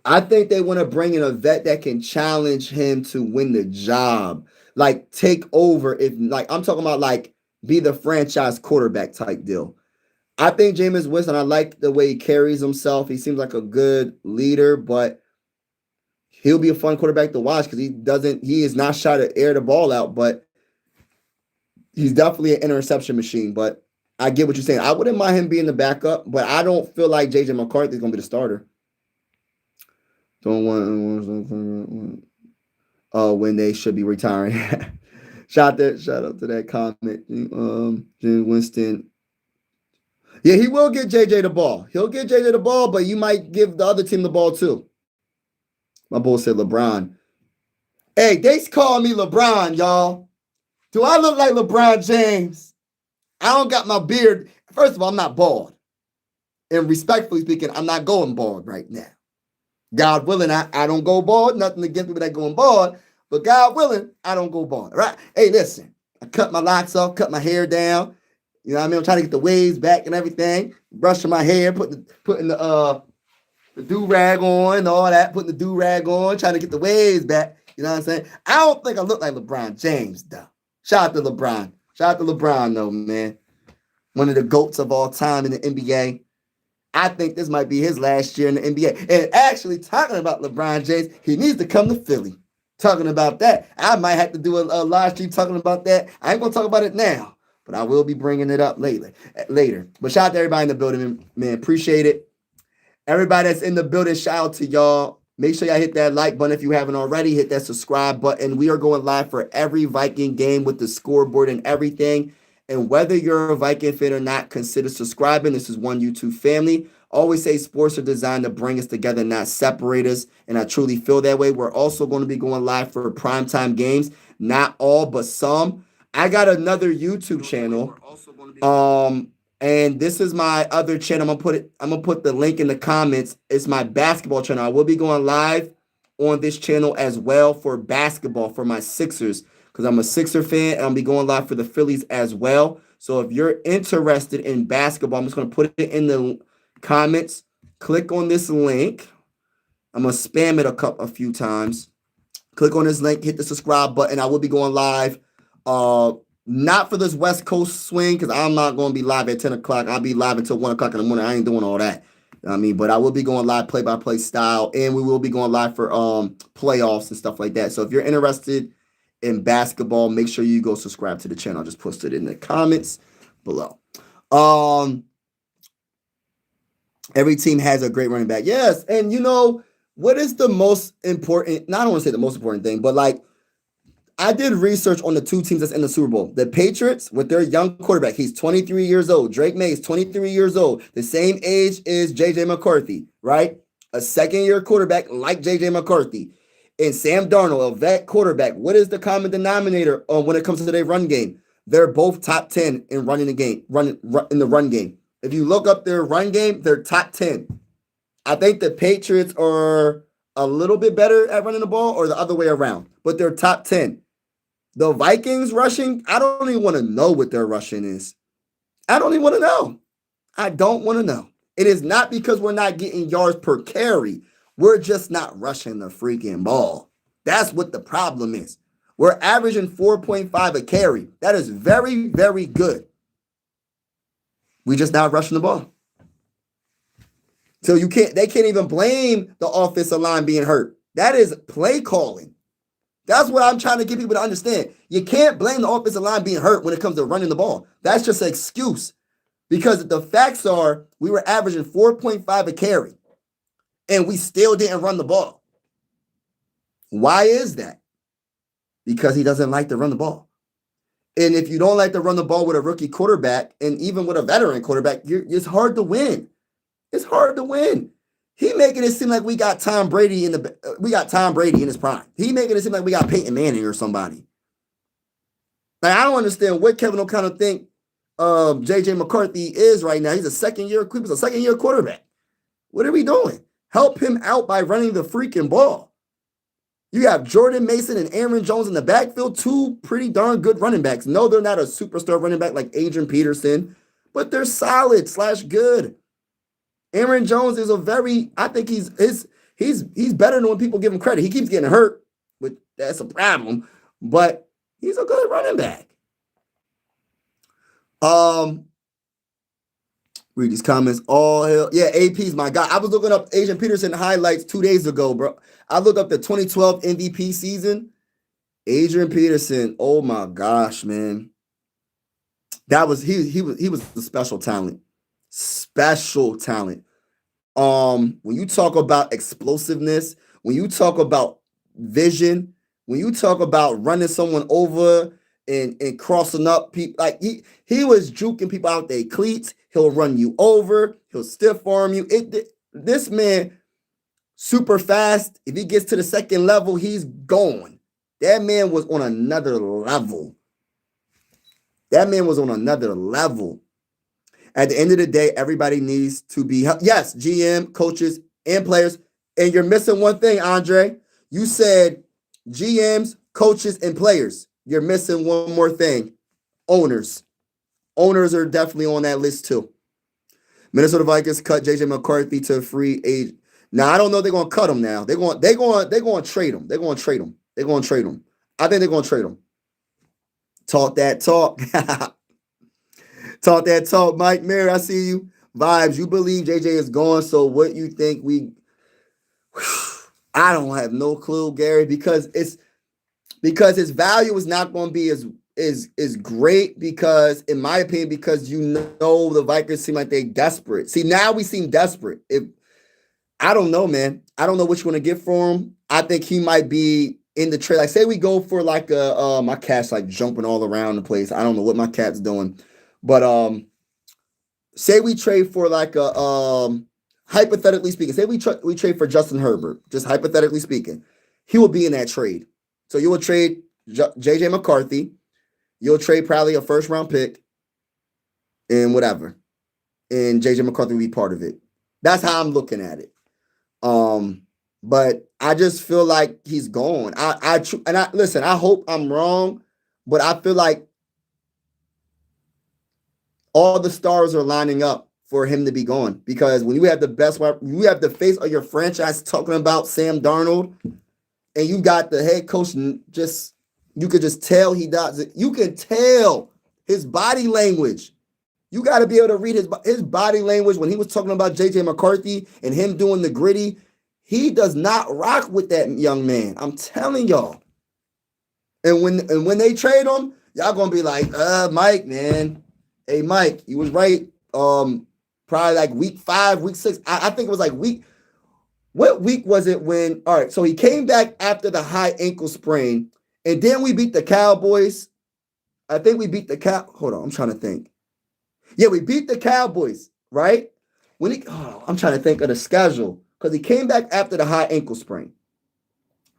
I think they want to bring in a vet that can challenge him to win the job. Like take over if like I'm talking about like be the franchise quarterback type deal. I think Jameis Winston, I like the way he carries himself. He seems like a good leader, but he'll be a fun quarterback to watch because he is not shy to air the ball out, but he's definitely an interception machine. But I get what you're saying. I wouldn't mind him being the backup, but I don't feel like JJ McCarthy is going to be the starter. Don't want when they should be retiring. Shout out to that comment. James Winston. Yeah, he will get JJ the ball. He'll get JJ the ball, but you might give the other team the ball too. My boy said LeBron. Hey, they call me LeBron, y'all. Do I look like LeBron James? I don't got my beard. First of all, I'm not bald. And respectfully speaking, I'm not going bald right now. God willing, I don't go bald. Nothing against people that going bald. But God willing, I don't go bald. Right? Hey, listen. I cut my locks off, cut my hair down. You know what I mean? I'm trying to get the waves back and everything. Brushing my hair, putting the do-rag on and all that. Putting the do-rag on, trying to get the waves back. You know what I'm saying? I don't think I look like LeBron James, though. Shout out to LeBron. Shout out to LeBron, though, man. One of the GOATs of all time in the NBA. I think this might be his last year in the NBA. And actually, talking about LeBron James, he needs to come to Philly. Talking about that. I might have to do a live stream talking about that. I ain't going to talk about it now, but I will be bringing it up later. But shout out to everybody in the building, man. Appreciate it. Everybody that's in the building, shout out to y'all. Make sure y'all hit that like button if you haven't already. Hit that subscribe button. We are going live for every Viking game with the scoreboard and everything. And whether you're a Viking fan or not, consider subscribing. This is one YouTube family. Always say sports are designed to bring us together, not separate us. And I truly feel that way. We're also going to be going live for primetime games. Not all, but some. I got another YouTube channel. And this is my other channel. I'm gonna put the link in the comments. It's my basketball channel. I will be going live on this channel as well for basketball for my Sixers. Because I'm a Sixer fan and I'll be going live for the Phillies as well. So if you're interested in basketball, I'm just going to put it in the comments. Click on this link. I'm going to spam it a few times. Click on this link, hit the subscribe button. I will be going live. Not for this West Coast swing because I'm not going to be live at 10 o'clock. I'll be live until 1 o'clock in the morning. I ain't doing all that. I mean, but I will be going live play-by-play style. And we will be going live for playoffs and stuff like that. So if you're interested in basketball, make sure you go subscribe to the channel. I'll just post it in the comments below. Every team has a great running back. Yes, and you know what is the most important? I don't want to say the most important thing, but like I did research on the two teams that's in the Super Bowl. The Patriots with their young quarterback. He's 23 years old. Drake May is 23 years old. The same age as JJ McCarthy, right? A second-year quarterback like JJ McCarthy. And Sam Darnold, a vet quarterback, what is the common denominator when it comes to their run game? they're both top 10 in running the game, in the run game. If you look up their run game, they're top 10. I think the Patriots are a little bit better at running the ball or the other way around, but they're top 10. The Vikings rushing, I don't even want to know what their rushing is. I don't even want to know. I don't want to know. It is not because we're not getting yards per carry. We're just not rushing the freaking ball. That's what the problem is. We're averaging 4.5 a carry. That is very, very good. We just not rushing the ball. So they can't even blame the offensive line being hurt. That is play calling. That's what I'm trying to get people to understand. You can't blame the offensive line being hurt when it comes to running the ball. That's just an excuse. Because the facts are we were averaging 4.5 a carry, and we still didn't run the ball. Why is that? Because he doesn't like to run the ball. And if you don't like to run the ball with a rookie quarterback, and even with a veteran quarterback, it's hard to win. It's hard to win. He making it seem like we got Tom Brady in his prime. He making it seem like we got Peyton Manning or somebody. Like, I don't understand what Kevin O'Connell think JJ McCarthy is right now. He's a second-year quarterback. What are we doing? Help him out by running the freaking ball. You have Jordan Mason and Aaron Jones in the backfield, two pretty darn good running backs. No, they're not a superstar running back like Adrian Peterson, but they're solid / good. Aaron Jones is I think he's better than when people give him credit. He keeps getting hurt, but that's a problem. But he's a good running back. Read these comments. Oh, hell. Yeah, AP's my guy. I was looking up Adrian Peterson highlights 2 days ago, bro. I looked up the 2012 MVP season. Adrian Peterson. Oh my gosh, man. That was he was a special talent. Special talent. When you talk about explosiveness, when you talk about vision, when you talk about running someone over and crossing up people, like he was juking people out their cleats. He'll run you over. He'll stiff arm you. This man, super fast. If he gets to the second level, he's gone. That man was on another level. That man was on another level. At the end of the day, everybody needs to be, yes, GM, coaches, and players. And you're missing one thing, Andre. You said GMs, coaches, and players. You're missing one more thing. Owners. Owners are definitely on that list too. Minnesota Vikings cut JJ McCarthy to free agent. Now, I don't know if they're going to cut him now. They're going to trade him. They're going to trade him. They're going to trade him. I think they're going to trade him. Talk that talk. Talk that talk, Mike Mary. I see you. Vibes. You believe JJ is gone. So what you think I don't have no clue, Gary, because his value is not going to be as great because, in my opinion, because the Vikings seem like they're desperate. See, now we seem desperate. I don't know, man. I don't know what you want to get for him. I think he might be in the trade. Like, say we go for like my cat's like jumping all around the place. I don't know what my cat's doing. But say we trade for like hypothetically speaking, say we trade for Justin Herbert, just hypothetically speaking, he will be in that trade. So you will trade JJ McCarthy, you'll trade probably a first round pick and whatever, and JJ McCarthy will be part of it. That's how I'm looking at it. But I just feel like he's gone. Listen, I hope I'm wrong, but I feel like all the stars are lining up for him to be gone, because when you have you have the face of your franchise talking about Sam Darnold, and you got the head coach, you could just tell he does it. You can tell his body language. You got to be able to read his body language when he was talking about JJ McCarthy and him doing the gritty. He does not rock with that young man. I'm telling y'all. And when they trade him, y'all gonna be like, Mike, man. Hey, Mike, you was right. Probably like week 5, week 6. I think it was like what week was it when? All right, so he came back after the high ankle sprain, and then we beat the Cowboys. I think we beat the Hold on, I'm trying to think. Yeah, we beat the Cowboys, right? I'm trying to think of the schedule, because he came back after the high ankle sprain,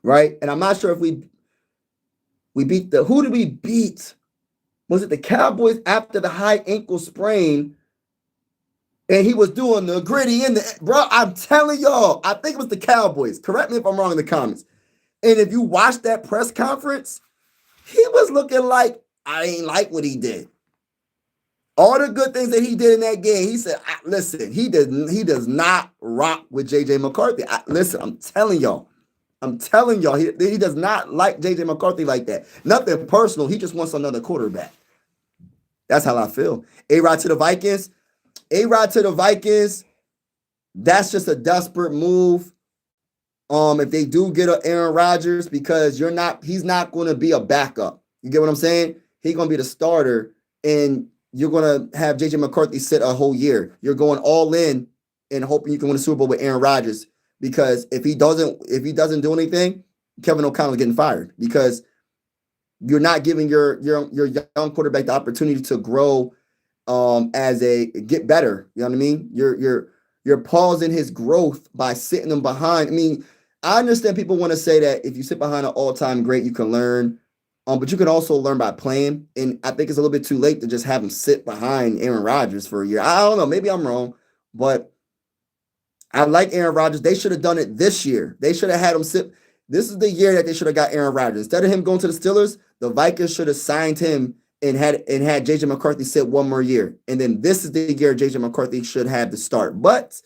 right? And I'm not sure if we beat who did we beat? Was it the Cowboys after the high ankle sprain? And he was doing the gritty in the bro. I'm telling y'all, I think it was the Cowboys. Correct me if I'm wrong in the comments. And if you watch that press conference, he was looking like I ain't like what he did. All the good things that he did in that game, he said, listen, he does not rock with JJ McCarthy. Listen, I'm telling y'all, he does not like JJ McCarthy like that. Nothing personal. He just wants another quarterback. That's how I feel. A-Rod to the Vikings. A-Rod to the Vikings. That's just a desperate move. If they do get an Aaron Rodgers, because he's not going to be a backup. You get what I'm saying? He's going to be the starter, and you're going to have JJ McCarthy sit a whole year. You're going all in and hoping you can win a Super Bowl with Aaron Rodgers, because if he doesn't do anything, Kevin O'Connell's getting fired, because you're not giving your young quarterback the opportunity to grow get better. You know what I mean? You're pausing his growth by sitting him behind. I mean, I understand people want to say that if you sit behind an all-time great, you can learn. But you can also learn by playing. And I think it's a little bit too late to just have him sit behind Aaron Rodgers for a year. I don't know. Maybe I'm wrong. But I like Aaron Rodgers. They should have done it this year. They should have had him sit. This is the year that they should have got Aaron Rodgers. Instead of him going to the Steelers, the Vikings should have signed him and had JJ McCarthy sit one more year. And then this is the year JJ McCarthy should have to start. But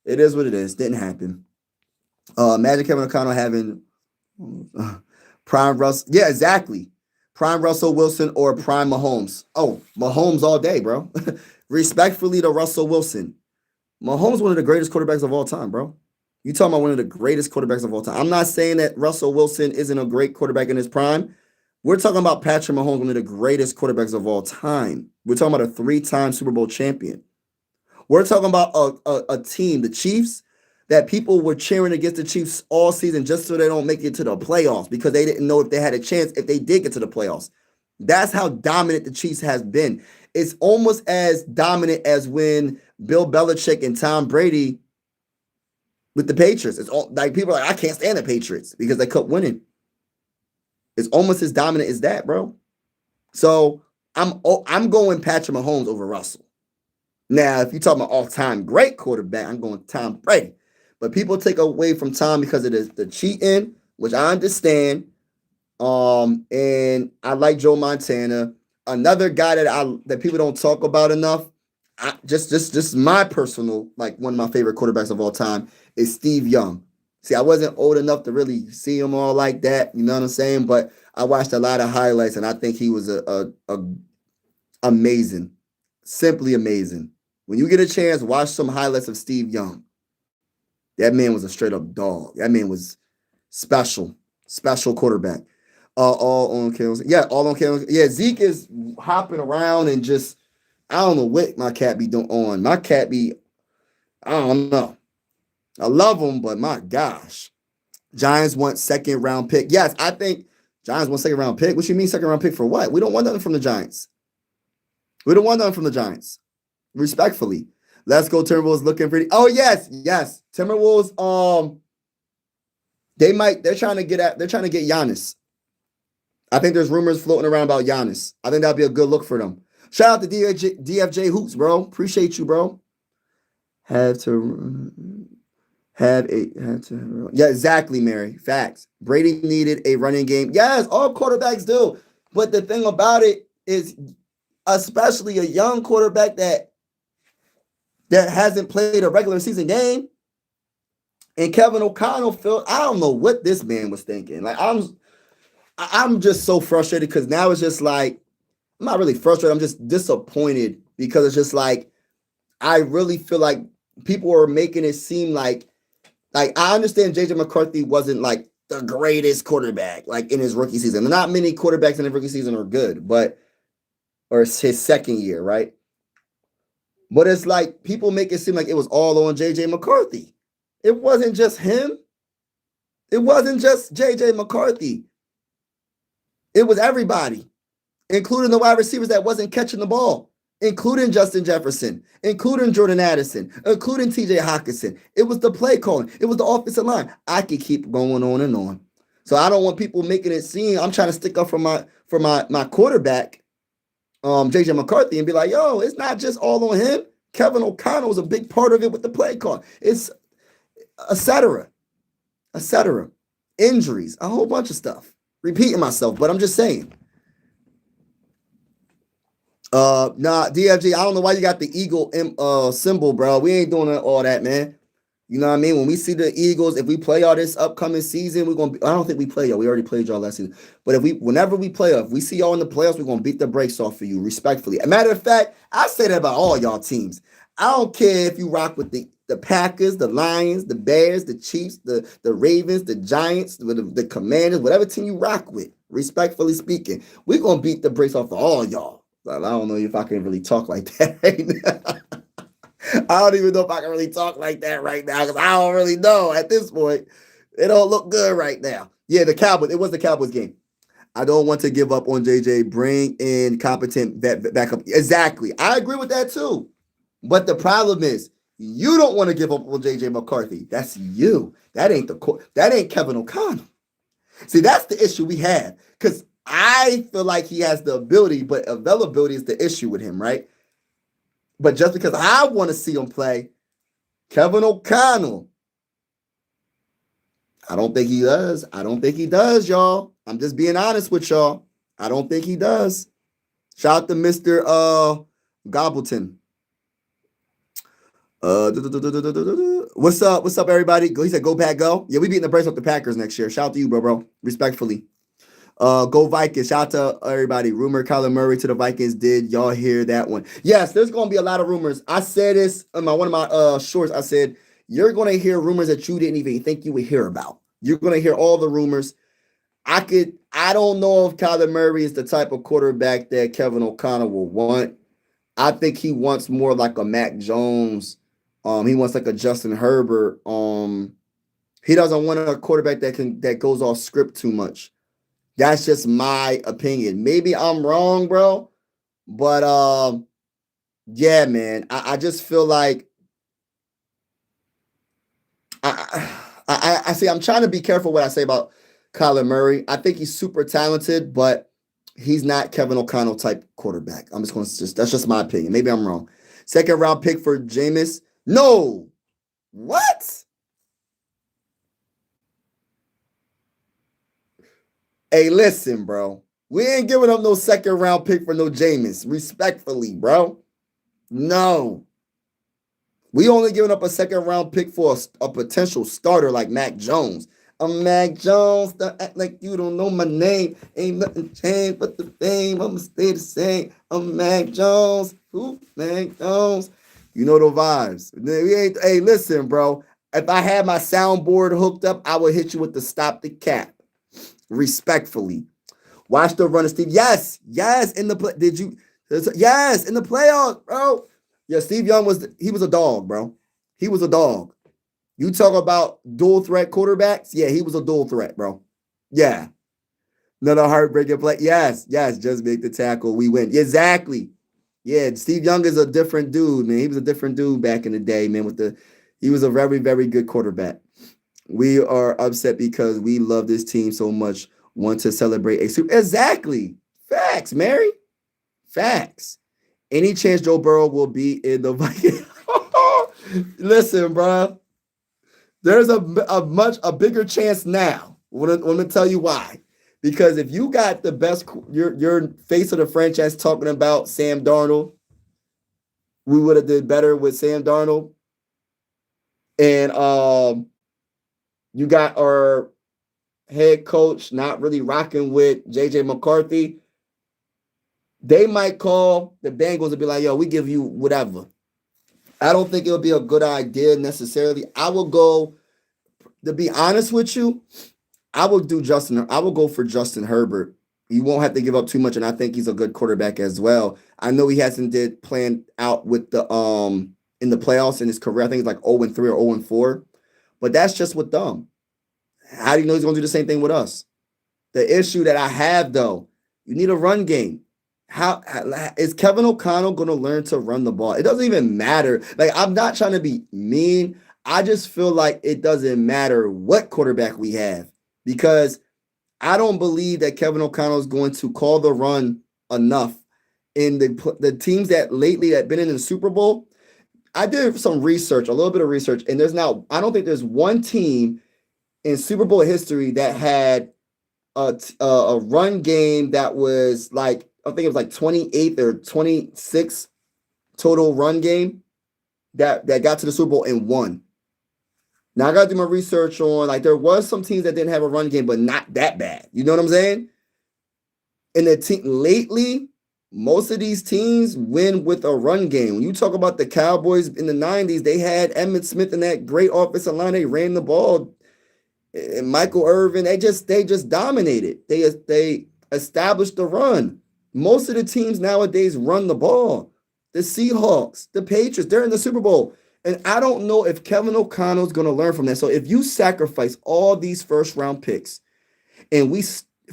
it is what it is. Didn't happen. Imagine Kevin O'Connell having prime Russell. Yeah, exactly. Prime Russell Wilson or prime Mahomes. Oh, Mahomes all day, bro. Respectfully to Russell Wilson. Mahomes one of the greatest quarterbacks of all time, bro. You talking about one of the greatest quarterbacks of all time. I'm not saying that Russell Wilson isn't a great quarterback in his prime. We're talking about Patrick Mahomes, one of the greatest quarterbacks of all time. We're talking about a 3-time Super Bowl champion. We're talking about a team, the Chiefs, that people were cheering against the Chiefs all season just so they don't make it to the playoffs, because they didn't know if they had a chance if they did get to the playoffs. That's how dominant the Chiefs has been. It's almost as dominant as when Bill Belichick and Tom Brady with the Patriots. It's all like people are like, I can't stand the Patriots because they kept winning. It's almost as dominant as that, bro. So I'm going Patrick Mahomes over Russell. Now, if you're talking about all-time great quarterback, I'm going Tom Brady. But people take away from Tom because of the cheating, which I understand. And I like Joe Montana. Another guy that people don't talk about enough, just my personal, like one of my favorite quarterbacks of all time is Steve Young. See, I wasn't old enough to really see him all like that, you know what I'm saying? But I watched a lot of highlights, and I think he was a amazing, simply amazing. When you get a chance, watch some highlights of Steve Young. That man was a straight-up dog. That man was special quarterback. All on cameras. Yeah, all on cameras. Yeah, Zeke is hopping around and just, I don't know what my cat be doing on. My cat be, I don't know. I love him, but my gosh. Giants want second-round pick. Yes, I think Giants want second-round pick. What you mean second-round pick for what? We don't want nothing from the Giants. Respectfully. Let's go Timberwolves looking pretty. Oh, yes. Timberwolves, they're trying to get Giannis. I think there's rumors floating around about Giannis. I think that'd be a good look for them. Shout out to DFJ Hoops, bro. Appreciate you, bro. Yeah, exactly, Mary. Facts. Brady needed a running game. Yes, all quarterbacks do. But the thing about it is, especially a young quarterback that hasn't played a regular season game, and Kevin O'Connell I don't know what this man was thinking. Like, I'm just so frustrated, because now it's just like, I'm not really frustrated. I'm just disappointed, because it's just like, I really feel like people are making it seem like I understand JJ McCarthy wasn't like the greatest quarterback like in his rookie season. Not many quarterbacks in the rookie season are good, or his second year, right? But it's like people make it seem like it was all on JJ McCarthy. It wasn't just him. It wasn't just JJ McCarthy. It was everybody, including the wide receivers that wasn't catching the ball, including Justin Jefferson, including Jordan Addison, including TJ Hawkinson. It was the play calling. It was the offensive line. I could keep going on and on. So I don't want people making it seem I'm trying to stick up for my quarterback, JJ McCarthy and be like, yo, it's not just all on him. Kevin O'Connell was a big part of it with the play call. It's et cetera. Injuries, a whole bunch of stuff. Repeating myself, but I'm just saying. DFG, I don't know why you got the eagle symbol, bro. We ain't doing all that, man. You know what I mean? When we see the Eagles, if we play y'all this upcoming season, we're gonna. I don't think we play y'all. We already played y'all last season. But whenever we play, if we see y'all in the playoffs, we're gonna beat the brakes off of you, respectfully. As a matter of fact, I say that about all y'all teams. I don't care if you rock with the Packers, the Lions, the Bears, the Chiefs, the Ravens, the Giants, the Commanders, whatever team you rock with. Respectfully speaking, we're gonna beat the brakes off of all y'all. I don't know if I can really talk like that right now. I don't even know if I can really talk like that right now because I don't really know at this point. It don't look good right now. Yeah, the Cowboys. It was the Cowboys game. I don't want to give up on JJ. Bring in competent backup. Exactly. I agree with that too. But the problem is you don't want to give up on JJ McCarthy. That's you. That ain't Kevin O'Connell. See, that's the issue we have because I feel like he has the ability, but availability is the issue with him, right? But just because I want to see him play, Kevin O'Connell, I don't think he does. I don't think he does, y'all. I'm just being honest with y'all. I don't think he does. Shout out to Mr. Gobbleton. What's up? What's up, everybody? He said, go Pack, go. Yeah, we beating the Braves up the Packers next year. Shout out to you, bro. Respectfully. Go Vikings. Shout out to everybody. Rumor Kyler Murray to the Vikings. Did y'all hear that one? Yes, there's going to be a lot of rumors. I said this in one of my shorts. I said, you're going to hear rumors that you didn't even think you would hear about. You're going to hear all the rumors. I don't know if Kyler Murray is the type of quarterback that Kevin O'Connell will want. I think he wants more like a Mac Jones. He wants like a Justin Herbert. He doesn't want a quarterback that goes off script too much. That's just my opinion. Maybe I'm wrong, bro. But yeah, man. I just feel like I see. I'm trying to be careful what I say about Kyler Murray. I think he's super talented, but he's not Kevin O'Connell type quarterback. I'm just going to that's just my opinion. Maybe I'm wrong. Second round pick for Jameis. No. What? Hey, listen, bro. We ain't giving up no second round pick for no Jameis. Respectfully, bro. No. We only giving up a second round pick for a potential starter like Mac Jones. I'm Mac Jones. Don't act like you don't know my name. Ain't nothing changed but the fame. I'ma stay the same. I'm Mac Jones. Who? Mac Jones. You know the vibes. Hey, listen, bro. If I had my soundboard hooked up, I would hit you with the stop the cap. Respectfully. Watch the run of Steve. Yes. In the play. Did you? Yes, in the playoffs, bro. Yeah, Steve Young was a dog, bro. He was a dog. You talk about dual threat quarterbacks? Yeah, he was a dual threat, bro. Yeah. Another heartbreaking play. Yes. Just make the tackle. We win. Exactly. Yeah, Steve Young is a different dude, man. He was a different dude back in the day, man. He was a very, very good quarterback. We are upset because we love this team so much. Want to celebrate a super. Exactly. Facts, Mary. Facts. Any chance Joe Burrow will be in the Vikings? Listen, bro. There's a bigger chance now. I'm going to tell you why. Because if you got the best, your face of the franchise talking about Sam Darnold, we would have did better with Sam Darnold. And you got our head coach not really rocking with JJ McCarthy. They might call the Bengals and be like, yo, we give you whatever. I don't think it'll be a good idea necessarily. I will go, to be honest with you, I will go for Justin Herbert. You won't have to give up too much, and I think he's a good quarterback as well. I know he hasn't did planned out with the in the playoffs in his career. I think it's like 0-3 or 0-4. But that's just with them. How do you know he's gonna do the same thing with us? The issue that I have, though, you need a run game. How is Kevin O'Connell going to learn to run the ball? It doesn't even matter. Like, I'm not trying to be mean. I just feel like it doesn't matter what quarterback we have because I don't believe that Kevin O'Connell is going to call the run enough in the teams that lately that been in the Super Bowl, I did some research, a little bit of research, and I don't think there's one team in Super Bowl history that had a run game that was like, I think it was like 28th or 26th total run game that got to the Super Bowl and won. Now I got to do my research on, like, there was some teams that didn't have a run game, but not that bad. You know what I'm saying? And the team lately, most of these teams win with a run game. When you talk about the Cowboys in the 90s, they had Emmitt Smith and that great offensive line. They ran the ball. And Michael Irvin, they just dominated. They established the run. Most of the teams nowadays run the ball. The Seahawks, the Patriots, they're in the Super Bowl. And I don't know if Kevin O'Connell's going to learn from that. So if you sacrifice all these first round picks and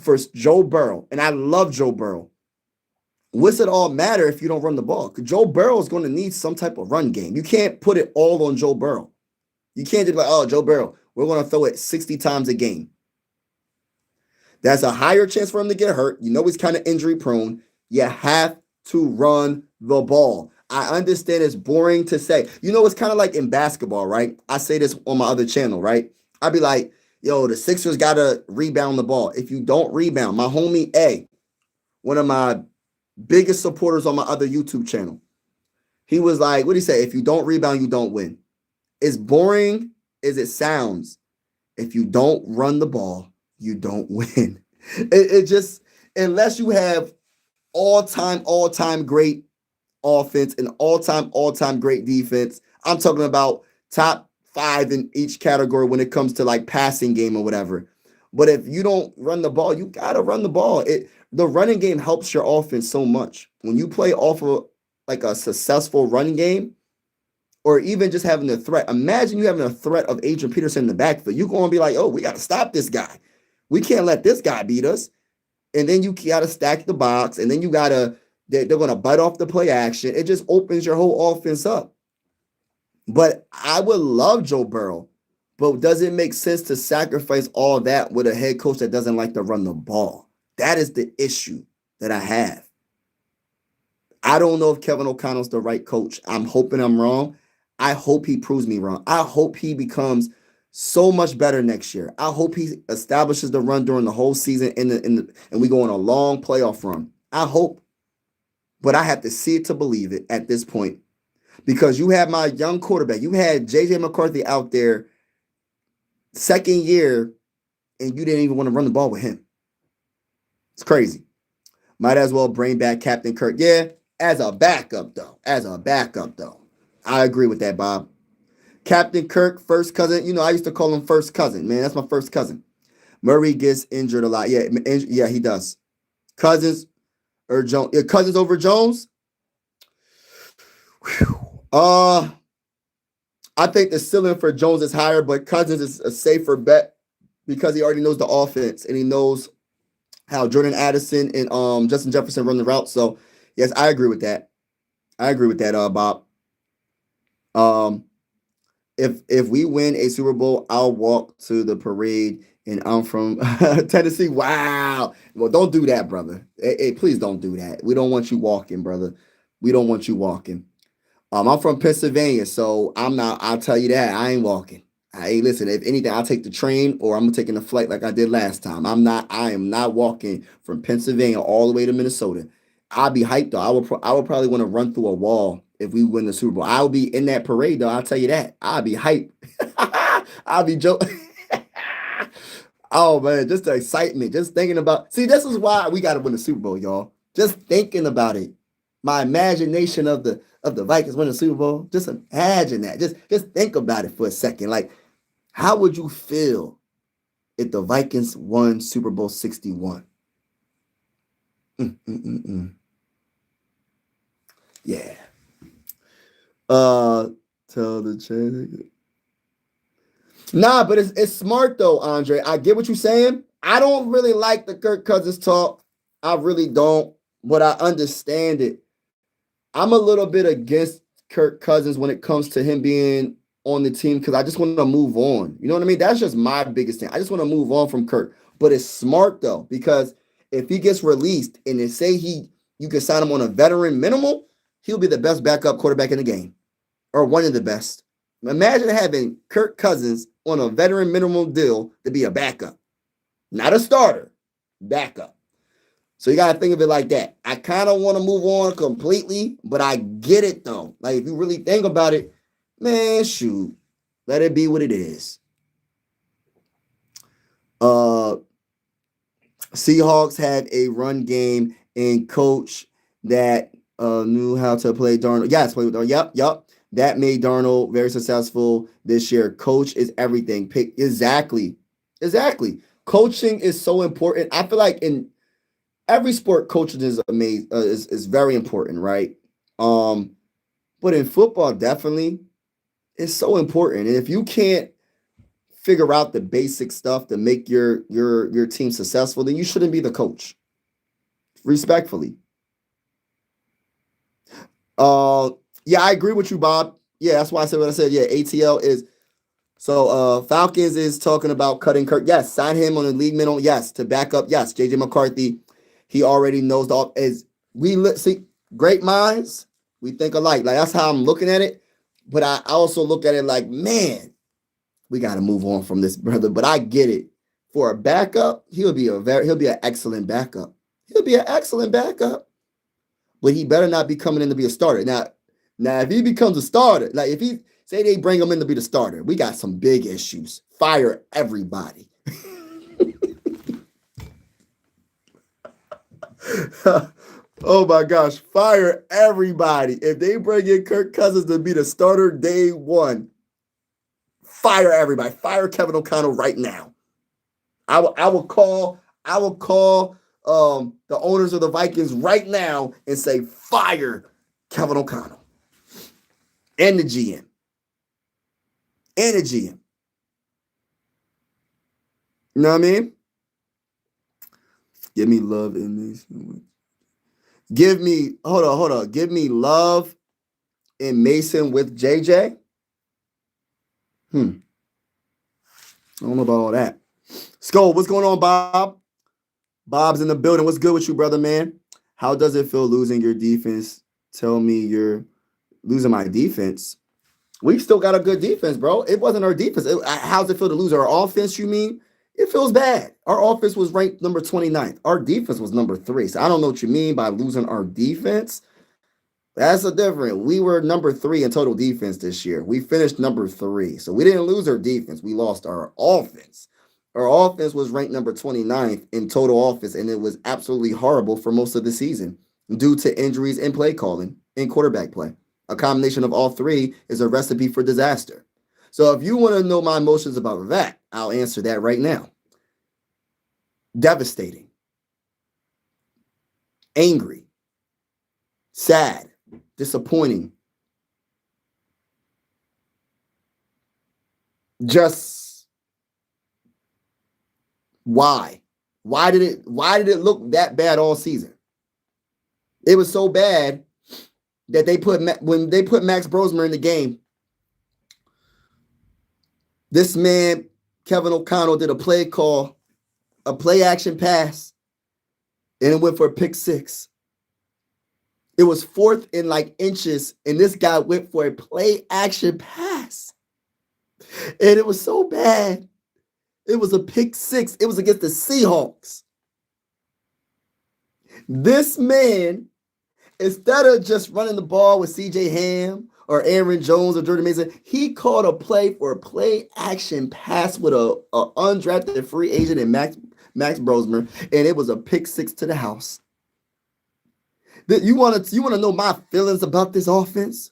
for Joe Burrow, and I love Joe Burrow, what's it all matter if you don't run the ball? Because Joe Burrow is going to need some type of run game. You can't put it all on Joe Burrow. You can't just be like, oh, Joe Burrow, we're going to throw it 60 times a game. That's a higher chance for him to get hurt. You know he's kind of injury prone. You have to run the ball. I understand it's boring to say. You know, it's kind of like in basketball, right? I say this on my other channel, right? I'd be like, yo, the Sixers got to rebound the ball. If you don't rebound, my homie A, one of my biggest supporters on my other YouTube channel, he was like, what did he say? If you don't rebound, you don't win. As boring as it sounds, if you don't run the ball, you don't win. It just, unless you have all-time great offense and all-time great defense. I'm talking about top 5 in each category when it comes to like passing game or whatever. But if you don't run the ball, you got to run the ball. The running game helps your offense so much. When you play off of like a successful run game, or even just having a threat. Imagine you having a threat of Adrian Peterson in the backfield. You're going to be like, oh, we got to stop this guy. We can't let this guy beat us. And then you got to stack the box, and then you got to, they're going to bite off the play action. It just opens your whole offense up. But I would love Joe Burrow, but does it make sense to sacrifice all that with a head coach that doesn't like to run the ball? That is the issue that I have. I don't know if Kevin O'Connell's the right coach. I'm hoping I'm wrong. I hope he proves me wrong. I hope he becomes so much better next year. I hope he establishes the run during the whole season and we go on a long playoff run. I hope. But I have to see it to believe it at this point. Because you have my young quarterback. You had JJ McCarthy out there second year, and you didn't even want to run the ball with him. It's crazy. Might as well bring back Captain Kirk. Yeah, as a backup, though. I agree with that, Bob. Captain Kirk, first cousin. You know, I used to call him first cousin. Man, that's my first cousin. Murray gets injured a lot. Yeah, he does. Cousins or Jones. Yeah, Cousins over Jones. I think the ceiling for Jones is higher, but Cousins is a safer bet because he already knows the offense and he knows how Jordan Addison and Justin Jefferson run the route. So, yes, I agree with that. Bob. If we win a Super Bowl, I'll walk to the parade, and I'm from Tennessee. Wow. Well, don't do that, brother. Hey, please don't do that. We don't want you walking, brother. We don't want you walking. I'm from Pennsylvania, so I'm not. I'll tell you that I ain't walking. Hey, listen. If anything, I'll take the train, or I'm taking the flight like I did last time. I am not walking from Pennsylvania all the way to Minnesota. I'll be hyped though. I would probably want to run through a wall if we win the Super Bowl. I'll be in that parade though. I'll tell you that. I'll be hyped. I'll be joking. Oh man, just the excitement, just thinking about. See, this is why we got to win the Super Bowl, y'all. Just thinking about it. My imagination of the Vikings winning the Super Bowl. Just imagine that. Just think about it for a second. Like, how would you feel if the Vikings won Super Bowl 61? Yeah. Tell the change. Nah, but it's smart though, Andre. I get what you're saying. I don't really like the Kirk Cousins talk. I really don't, but I understand it. I'm a little bit against Kirk Cousins when it comes to him being on the team because I just want to move on. You know what I mean? That's just my biggest thing. I just want to move on from Kirk. But it's smart though, because if he gets released and they say he you can sign him on a veteran minimal, he'll be the best backup quarterback in the game, or one of the best. Imagine having Kirk Cousins on a veteran minimum deal to be a backup, not a starter, backup. So you got to think of it like that. I kind of want to move on completely, but I get it though. Like if you really think about it, man, shoot, let it be what it is. Seahawks had a run game and coach that knew how to play Darnold. Yes, play with Darnold. Yep. That made Darnold very successful this year. Coach is everything. Exactly. Coaching is so important. I feel like in every sport, coaching is amazing. Is very important, right? But in football, definitely, it's so important. And if you can't figure out the basic stuff to make your team successful, then you shouldn't be the coach. Respectfully. Yeah, I agree with you, Bob. Yeah, that's why I said what I said. Yeah, ATL is so Falcons is talking about cutting Kirk. Yes, sign him on the league minimum. Yes, to back up. Yes, JJ McCarthy. He already knows the as we see great minds, we think alike. Like that's how I'm looking at it. But I also look at it like, man, we got to move on from this brother. But I get it. For a backup, he'll be an excellent backup. He'll be an excellent backup. But he better not be coming in to be a starter. Now if he becomes a starter, like if he say they bring him in to be the starter, we got some big issues. Fire everybody. Oh my gosh, fire everybody. If they bring in Kirk Cousins to be the starter day one, fire everybody. Fire Kevin O'Connell right now. I will call the owners of the Vikings right now and say fire Kevin O'Connell and the GM. You know what I mean? Give me love in this. Give me love in Mason with JJ. I don't know about all that. Skull, what's going on, Bob? Bob's in the building. What's good with you, brother, man? How does it feel losing your defense? Tell me you're losing my defense. We still got a good defense, bro. It wasn't our defense. How's it feel to lose our offense, you mean? It feels bad. Our offense was ranked number 29th. Our defense was number 3. So I don't know what you mean by losing our defense. That's a different. We were number 3 in total defense this year. We finished number 3. So we didn't lose our defense. We lost our offense. Our offense was ranked number 29th in total offense, and it was absolutely horrible for most of the season due to injuries and play calling and quarterback play. A combination of all three is a recipe for disaster. So if you want to know my emotions about that, I'll answer that right now. Devastating. Angry. Sad. Disappointing. Just why? Why did it look that bad all season? It was so bad that when they put Max Brosmer in the game, this man, Kevin O'Connell, did a play call, a play action pass, and it went for a pick 6. It was 4th in like inches, and this guy went for a play action pass. And it was so bad. It was a pick 6. It was against the Seahawks. This man, instead of just running the ball with C.J. Ham or Aaron Jones or Jordan Mason, he called a play for a play action pass with a undrafted free agent and Max Brosmer, and it was a pick 6 to the house. You want to know my feelings about this offense?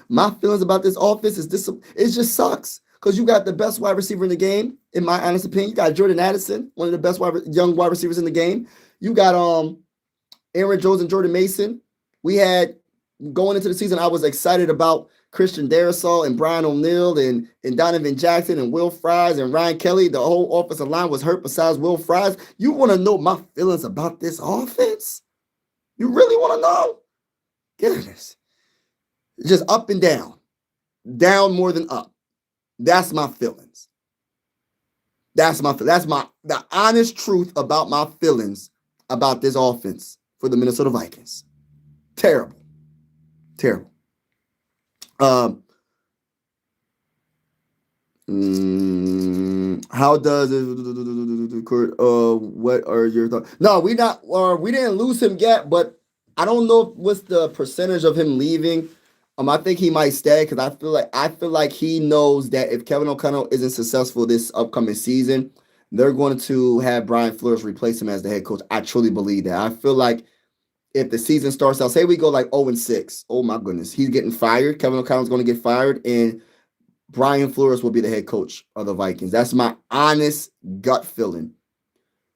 My feelings about this offense is this. It just sucks because you got the best wide receiver in the game, in my honest opinion. You got Jordan Addison, one of the best young wide receivers in the game. You got Aaron Jones and Jordan Mason. We had going into the season, I was excited about Christian Darrisaw and Brian O'Neill and Donovan Jackson and Will Fries and Ryan Kelly. The whole offensive line was hurt besides Will Fries. You want to know my feelings about this offense? You really want to know? Goodness. Just up and down. Down more than up. That's my feelings. That's the honest truth about my feelings about this offense for the Minnesota Vikings. Terrible. Terrible. How does what are your thoughts? No, we didn't lose him yet, but I don't know what's the percentage of him leaving. I think he might stay because I feel like he knows that if Kevin O'Connell isn't successful this upcoming season, they're going to have Brian Flores replace him as the head coach. I truly believe that. I feel like if the season starts out, say we go like 0-6, oh my goodness, he's getting fired. Kevin O'Connell's going to get fired, and Brian Flores will be the head coach of the Vikings. That's my honest gut feeling.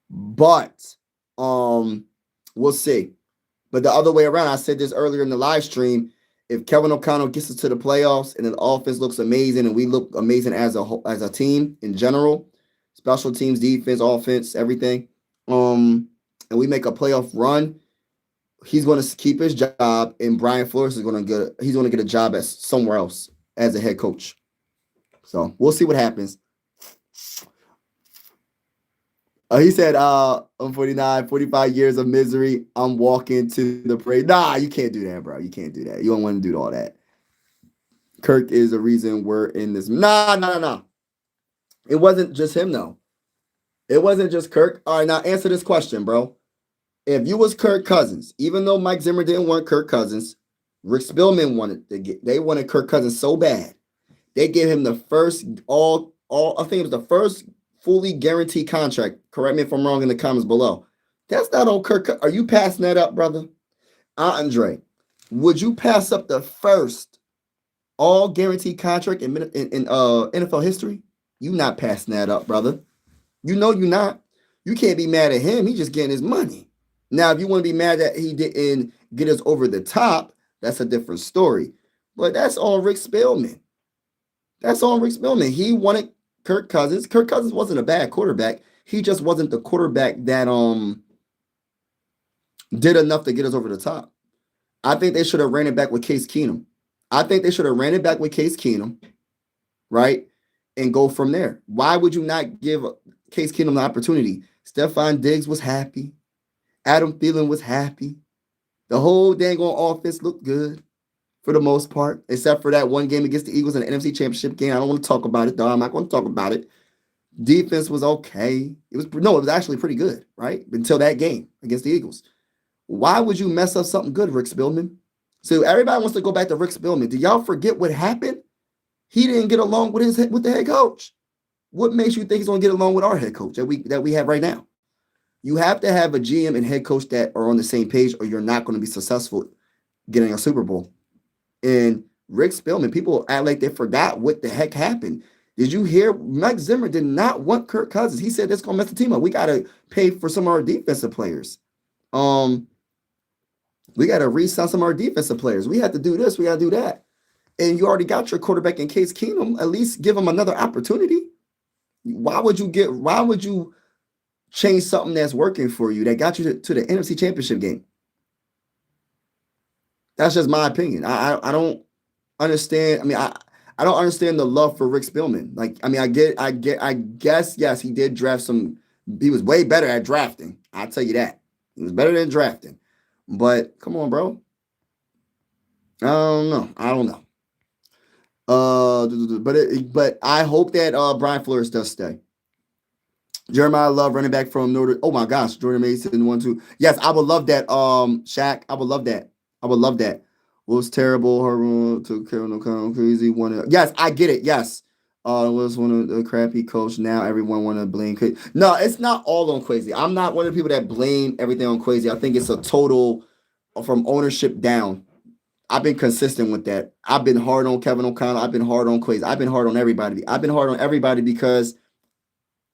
But we'll see. But the other way around, I said this earlier in the live stream, if Kevin O'Connell gets us to the playoffs and the offense looks amazing and we look amazing as a team in general, special teams, defense, offense, everything, and we make a playoff run, he's going to keep his job, and Brian Flores is going to get a job as somewhere else as a head coach. So we'll see what happens. He said, I'm 49, 45 years of misery. I'm walking to the parade. Nah, you can't do that, bro. You can't do that. You don't want to do all that. Kirk is the reason we're in this. Nah. It wasn't just him, though. It wasn't just Kirk. All right, now answer this question, bro. If you was Kirk Cousins, even though Mike Zimmer didn't want Kirk Cousins, Rick Spielman wanted Kirk Cousins so bad. They gave him the first I think it was the first fully guaranteed contract. Correct me if I'm wrong in the comments below. That's not on Kirk. Are you passing that up, brother? Andre, would you pass up the first all guaranteed contract in NFL history? You not passing that up, brother. You know you're not. You can't be mad at him. He's just getting his money. Now, if you want to be mad that he didn't get us over the top, that's a different story. But that's on Rick Spielman. That's on Rick Spielman. He wanted Kirk Cousins. Kirk Cousins wasn't a bad quarterback. He just wasn't the quarterback that did enough to get us over the top. I think they should have ran it back with Case Keenum. Right? And go from there. Why would you not give Case Keenum the opportunity? Stephon Diggs was happy. Adam Thielen was happy. The whole dang on offense looked good for the most part, except for that one game against the Eagles in the NFC Championship game. I don't want to talk about it, though. I'm not going to talk about it. Defense was okay. It was actually pretty good, right? Until that game against the Eagles. Why would you mess up something good, Rick Spielman? So everybody wants to go back to Rick Spielman. Do y'all forget what happened? He didn't get along with the head coach. What makes you think he's going to get along with our head coach that we have right now? You have to have a GM and head coach that are on the same page, or you're not going to be successful getting a Super Bowl. And Rick Spielman, people act like they forgot what the heck happened. Did you hear? Mike Zimmer did not want Kirk Cousins. He said that's going to mess the team up. We got to pay for some of our defensive players. We got to re-sign some of our defensive players. We have to do this. We got to do that. And you already got your quarterback in Case Keenum. At least give him another opportunity. Why would you change something that's working for you that got you to the NFC Championship game? That's just my opinion. I don't understand. I don't understand the love for Rick Spielman. I guess, yes, he did draft some. He was way better at drafting. I'll tell you that. He was better than drafting. But come on, bro. I don't know. But I hope that Brian Flores does stay. Jeremiah Love, running back from Notre. Oh my gosh, Jordan Mason 1-2. Yes, I would love that. Shaq, I would love that. Was terrible. Her to Kevin O'Connell crazy. Yes, I get it. Yes. Was one of the crappy coach. Now everyone want to blame Crazy. No, it's not all on Crazy. I'm not one of the people that blame everything on Crazy. I think it's a total from ownership down. I've been consistent with that. I've been hard on Kevin O'Connell. I've been hard on Crazy. I've been hard on everybody. I've been hard on everybody because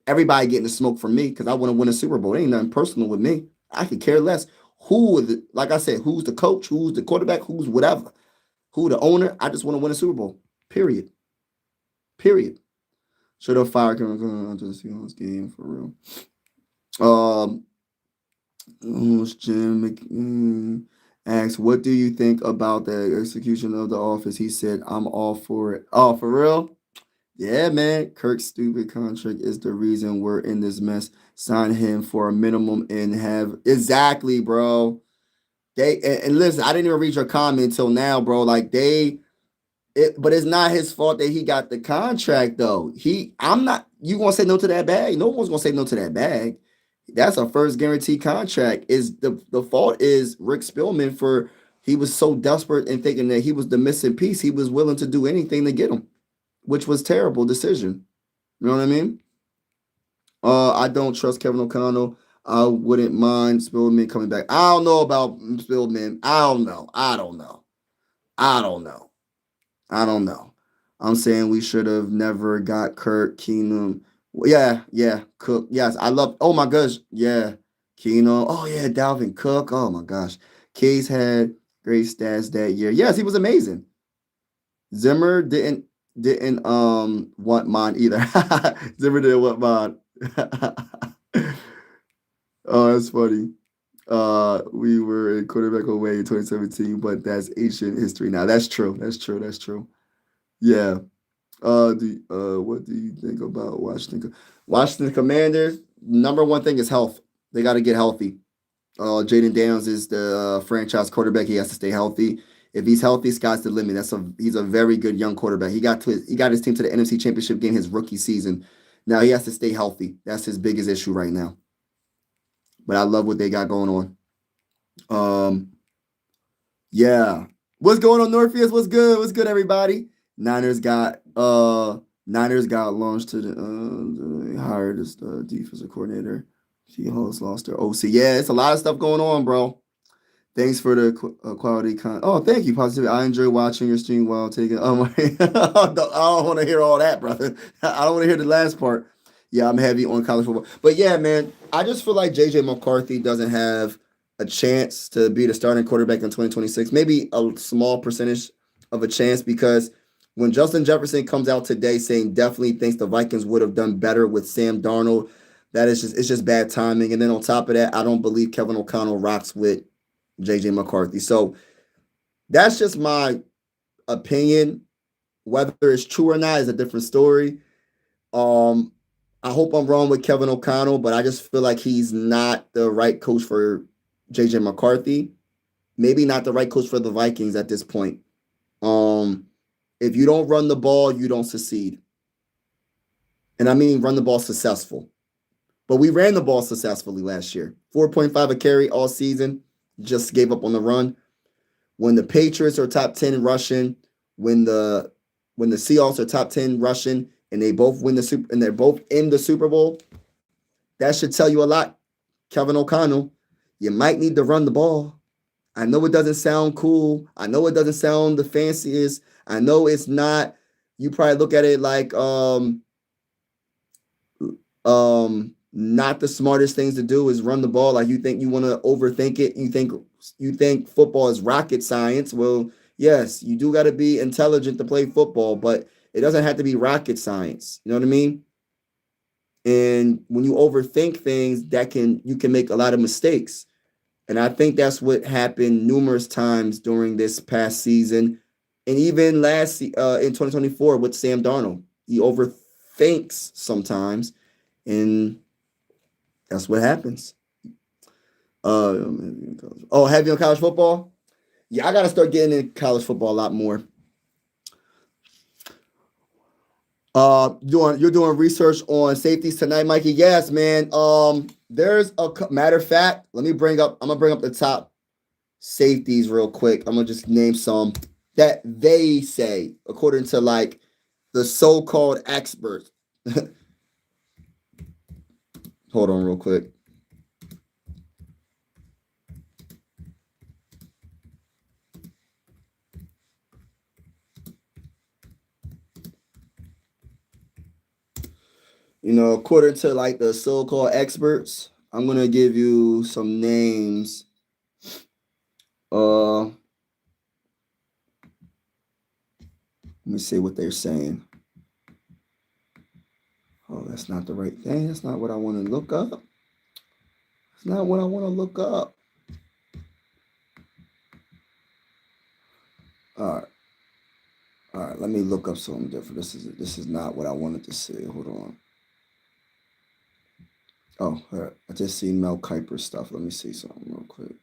everybody getting the smoke from me because I want to win a Super Bowl. It ain't nothing personal with me. I could care less. Like I said, who's the coach, who's the quarterback, who's whatever, who the owner. I just want to win a Super Bowl. Period. Should have fired him to the Seahawks game for real. Jim asks, what do you think about the execution of the office? He said, I'm all for it. Oh, for real? Yeah, man. Kirk's stupid contract is the reason we're in this mess. Sign him for a minimum and have exactly, bro. And listen, I didn't even read your comment until now, bro. Like but it's not his fault that he got the contract though. I'm not. You gonna say no to that bag? No one's gonna say no to that bag. That's a first guaranteed contract. Is the fault is Rick Spielman for he was so desperate and thinking that he was the missing piece. He was willing to do anything to get him, which was terrible decision. You know what I mean? I don't trust Kevin O'Connell. I wouldn't mind Spielman coming back. I don't know about Spielman. I don't know. I don't know. I don't know. I don't know. I'm saying we should have never got Kirk Keenum. Yeah, yeah, Cook. Yes, I love. Oh my gosh, yeah, Keenum. Oh yeah, Dalvin Cook. Oh my gosh, Case had great stats that year. Yes, he was amazing. Zimmer didn't want mine either. Zimmer didn't want mine. Oh, that's funny. We were in quarterback away in 2017, but that's ancient history now. That's true. That's true. That's true. Yeah. What do you think about Washington? Washington Commanders. Number one thing is health. They got to get healthy. Jaden Daniels is the franchise quarterback. He has to stay healthy. If he's healthy, sky's the limit. He's a very good young quarterback. He got his team to the NFC Championship game his rookie season. Now he has to stay healthy. That's his biggest issue right now. But I love what they got going on. Um, yeah. What's going on, Northeast? What's good? What's good, everybody? Niners got Niners got launched to they hired as the defensive coordinator. Seahawks lost their OC. Yeah, it's a lot of stuff going on, bro. Thanks for the quality Oh, thank you, positive. I enjoy watching your stream while taking. Oh my, I don't want to hear all that, brother. I don't want to hear the last part. Yeah, I'm heavy on college football, but yeah, man, I just feel like JJ McCarthy doesn't have a chance to be the starting quarterback in 2026. Maybe a small percentage of a chance because when Justin Jefferson comes out today saying definitely thinks the Vikings would have done better with Sam Darnold, that is just it's just bad timing. And then on top of that, I don't believe Kevin O'Connell rocks with JJ McCarthy. So that's just my opinion. Whether it's true or not is a different story. Um, I hope I'm wrong with Kevin O'Connell, but I just feel like he's not the right coach for JJ McCarthy. Maybe not the right coach for the Vikings at this point. Um, if you don't run the ball, you don't succeed. And I mean run the ball successful. But we ran the ball successfully last year. 4.5 a carry all season. Just gave up on the run. When the Patriots are top 10 rushing, when the Seahawks are top 10 rushing, and they both win the super and they're both in the Super Bowl, that should tell you a lot, Kevin O'Connell. You might need to run the ball. I know it doesn't sound cool. I know it doesn't sound the fanciest. I know it's not. You probably look at it like not the smartest things to do is run the ball. Like you think you want to overthink it. You think football is rocket science. Well, yes, you do got to be intelligent to play football, but it doesn't have to be rocket science. You know what I mean? And when you overthink things, you can make a lot of mistakes. And I think that's what happened numerous times during this past season, and even last in 2024 with Sam Darnold. He overthinks sometimes, and that's what happens. Heavy on college football. Yeah, I gotta start getting into college football a lot more. You're doing research on safeties tonight, Mikey. Yes, man. There's a matter of fact. I'm gonna bring up the top safeties real quick. I'm gonna just name some that they say according to like the so-called experts. Hold on, real quick. According to like the so-called experts, I'm gonna give you some names. Let me see what they're saying. Oh, that's not the right thing. That's not what I want to look up. That's not what I want to look up. All right. All right, let me look up something different. This is not what I wanted to see. Hold on. Oh, I just seen Mel Kiper's stuff. Let me see something real quick.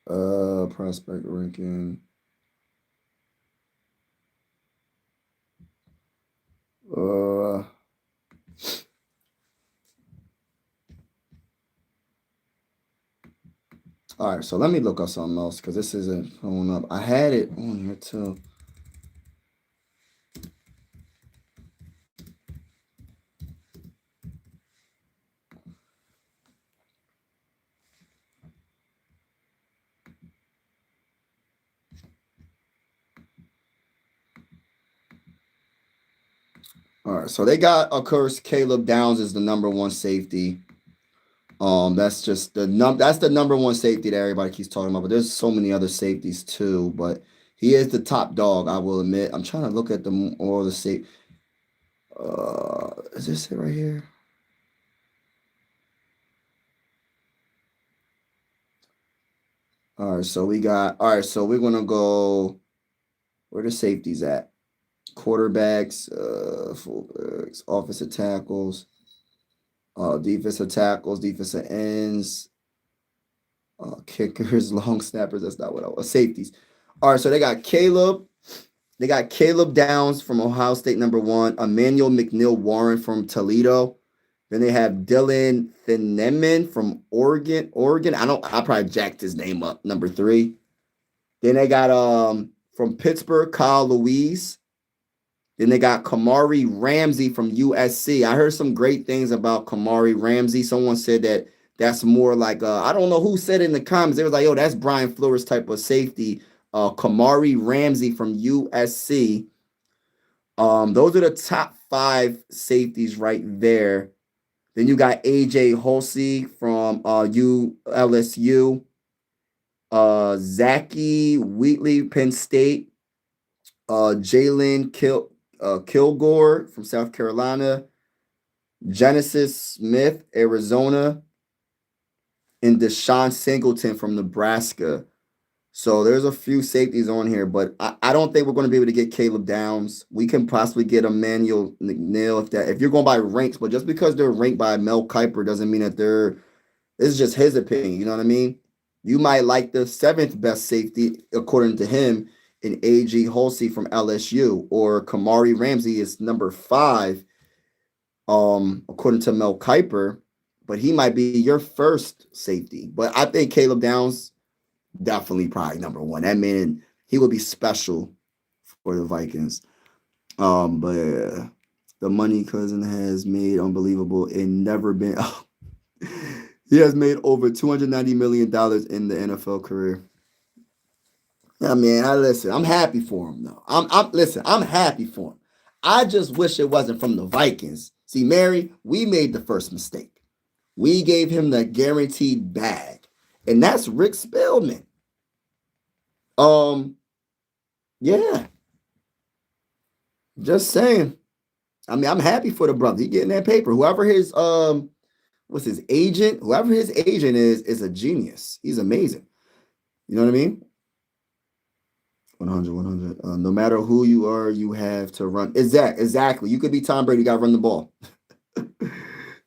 Prospect ranking. Uh, all right, so let me look up something else because this isn't pulling up. I had it on here too. All right, so they got, of course, Caleb Downs is the number one safety. That's just that's the number one safety that everybody keeps talking about. But there's so many other safeties too. But he is the top dog, I will admit. I'm trying to look at the all the safe. Is this it right here? All right, so we got. All right, so we're gonna go. Where the safeties at? Quarterbacks, fullbacks, offensive tackles, defensive tackles, defensive ends, kickers, long snappers. That's not what I was. Safeties. All right, so they got Caleb. They got Caleb Downs from Ohio State, number one. Emmanuel McNeil Warren from Toledo. Then they have Dylan Thineman from Oregon. I probably jacked his name up, number three. Then they got from Pittsburgh, Kyle Louise. Then they got Kamari Ramsey from USC. I heard some great things about Kamari Ramsey. Someone said that that's more like I don't know who said it in the comments. They was like, "Yo, that's Brian Flores type of safety." Kamari Ramsey from USC. Those are the top five safeties right there. Then you got AJ Hulsey from ULSU. Zachy Wheatley, Penn State. Kilgore from South Carolina. Genesis Smith, Arizona. And Deshaun Singleton from Nebraska. So there's a few safeties on here, but I don't think we're going to be able to get Caleb Downs. We can possibly get Emmanuel McNeil if you're going by ranks, but just because they're ranked by Mel Kiper doesn't mean that they're. This is just his opinion. You know what I mean? You might like the seventh best safety according to him in A.G. Hulsey from LSU, or Kamari Ramsey is number five, according to Mel Kiper, but he might be your first safety. But I think Caleb Downs definitely probably number one. That man, he would be special for the Vikings. But the money cousin has made unbelievable and never been. He has made over $290 million in the NFL career. Yeah, man. I listen. I'm happy for him though. Listen. I'm happy for him. I just wish it wasn't from the Vikings. See, Mary, we made the first mistake. We gave him the guaranteed bag, and that's Rick Spellman. Um, yeah, just saying. I mean, I'm happy for the brother. He getting that paper. What's his agent? Whoever his agent is a genius. He's amazing. You know what I mean? 100, 100. No matter who you are, you have to run. Exactly. You could be Tom Brady. You got to run the ball.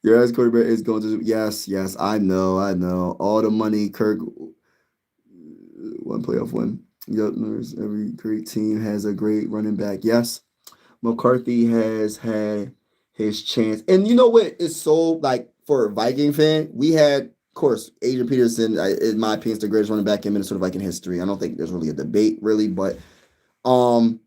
Your ass quarterback is going to. Yes, yes. I know. I know. All the money, Kirk. One playoff win. Yep. Every great team has a great running back. Yes. McCarthy has had his chance. And you know what? It's so like for a Viking fan, we had, of course, Adrian Peterson, in my opinion, is the greatest running back in Minnesota Viking history. I don't think there's really a debate, really, but um,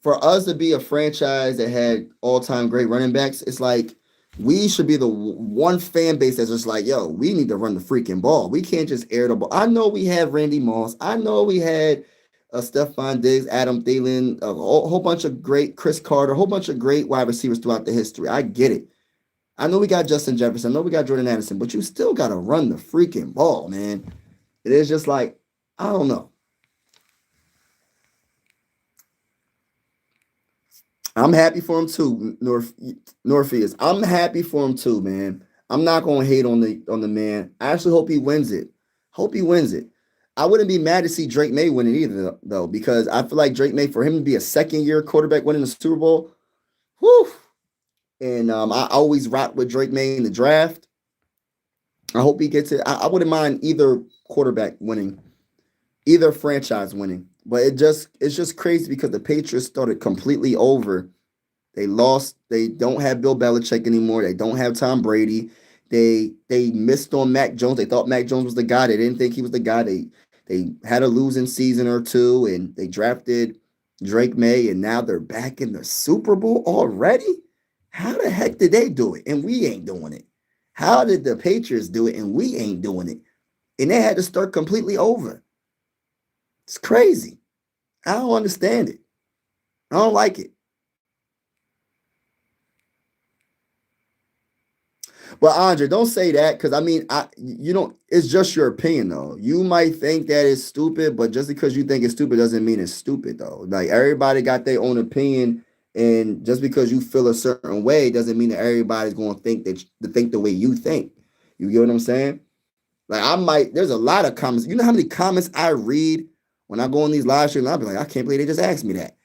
for us to be a franchise that had all-time great running backs, it's like we should be the one fan base that's just like, yo, we need to run the freaking ball. We can't just air the ball. I know we had Randy Moss. I know we had Stephon Diggs, Adam Thielen, whole bunch of great Chris Carter, a whole bunch of great wide receivers throughout the history. I get it. I know we got Justin Jefferson. I know we got Jordan Addison, but you still got to run the freaking ball, man. It is just like, I don't know. I'm happy for him too, Northeast. I'm happy for him too, man. I'm not gonna hate on the man. I actually hope he wins it. Hope he wins it. I wouldn't be mad to see Drake May win it either, though, because I feel like Drake May, for him to be a second year quarterback winning the Super Bowl, whew. And I always rock with Drake May in the draft. I hope he gets it. I wouldn't mind either quarterback winning. either franchise winning. But it's just crazy because the Patriots started completely over. They lost. They don't have Bill Belichick anymore. They don't have Tom Brady. They missed on Mac Jones. They thought Mac Jones was the guy. They didn't think he was the guy. They had a losing season or two, and they drafted Drake May, and now they're back in the Super Bowl already. How the heck did they do it? And we ain't doing it. How did the Patriots do it and we ain't doing it? And they had to start completely over. It's crazy. I don't understand it. I don't like it. But Andre, don't say that because I mean, you don't. It's just your opinion, though. You might think that it's stupid, but just because you think it's stupid doesn't mean it's stupid, though. Like everybody got their own opinion, and just because you feel a certain way doesn't mean that everybody's going to think the way you think. You get what I'm saying? Like I might. There's a lot of comments. You know how many comments I read when I go on these live streams? I'll be like, I can't believe they just asked me that.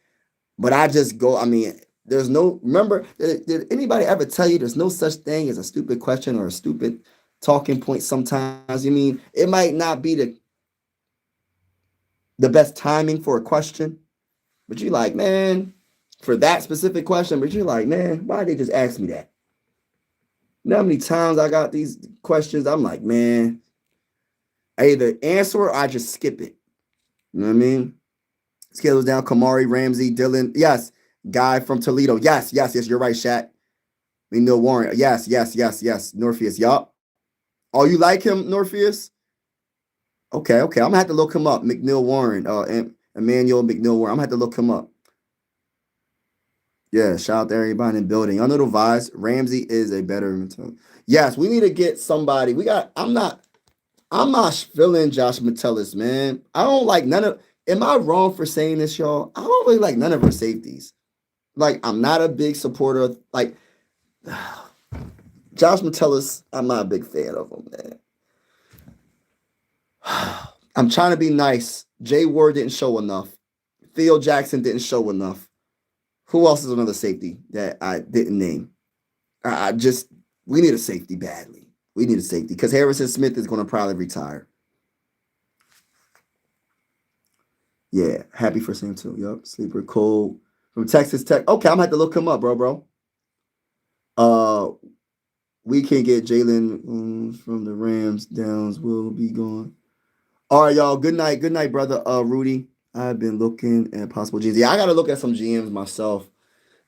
But I just go. I mean, there's no. Remember, did anybody ever tell you there's no such thing as a stupid question or a stupid talking point? Sometimes you mean it might not be the best timing for a question, but you like, man, for that specific question. But you're like, man, why they just ask me that? You know how many times I got these questions? I'm like, man, I either answer or I just skip it. You know what I mean? Scales down. Kamari, Ramsey, Dylan. Yes. Guy from Toledo. Yes, yes, yes. You're right, Shaq. Neil Warren. Yes, yes, yes, yes. Norpheus. Yup. Oh, you like him, Norpheus? Okay, okay. I'm gonna have to look him up. McNeil Warren. Emmanuel McNeil Warren. I'm gonna have to look him up. Yeah, shout out to everybody in the building. Y'all know the vibes. Ramsey is a better. Yes, we need to get somebody. I'm not feeling Josh Metellus, man. I don't like none of. Am I wrong for saying this, y'all? I don't really like none of our safeties. Like, I'm not a big supporter of, like, Josh Metellus, I'm not a big fan of him, man. I'm trying to be nice. Jay Ward didn't show enough. Theo Jackson didn't show enough. Who else is another safety that I didn't name? We need a safety badly. We need a safety because Harrison Smith is going to probably retire. Yeah, happy for him too. Yup, Sleeper Cole from Texas Tech. Okay, I'm gonna have to look him up, bro. We can't get Jalen from the Rams. Downs will be gone. All right, y'all. Good night, brother. Rudy. I've been looking at possible GMs. Yeah, I gotta look at some GMs myself.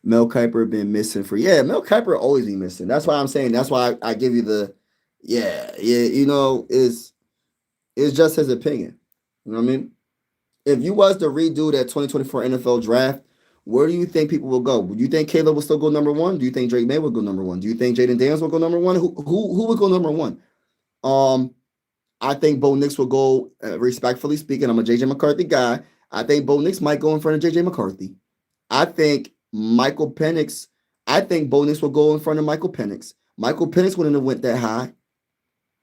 Mel Kiper been missing Mel Kiper always be missing. That's why I'm saying. That's why I give you the yeah. You know, it's just his opinion. You know what I mean? If you was to redo that 2024 NFL draft, where do you think people will go? Do you think Caleb will still go number one? Do you think Drake May will go number one? Do you think Jaden Daniels will go number one? Who would go number one? Um, I think Bo Nix will go. Respectfully speaking, I'm a JJ McCarthy guy. I think Bo Nix might go in front of JJ McCarthy. I think Michael Penix. I think Bo Nix will go in front of Michael Penix. Michael Penix wouldn't have went that high.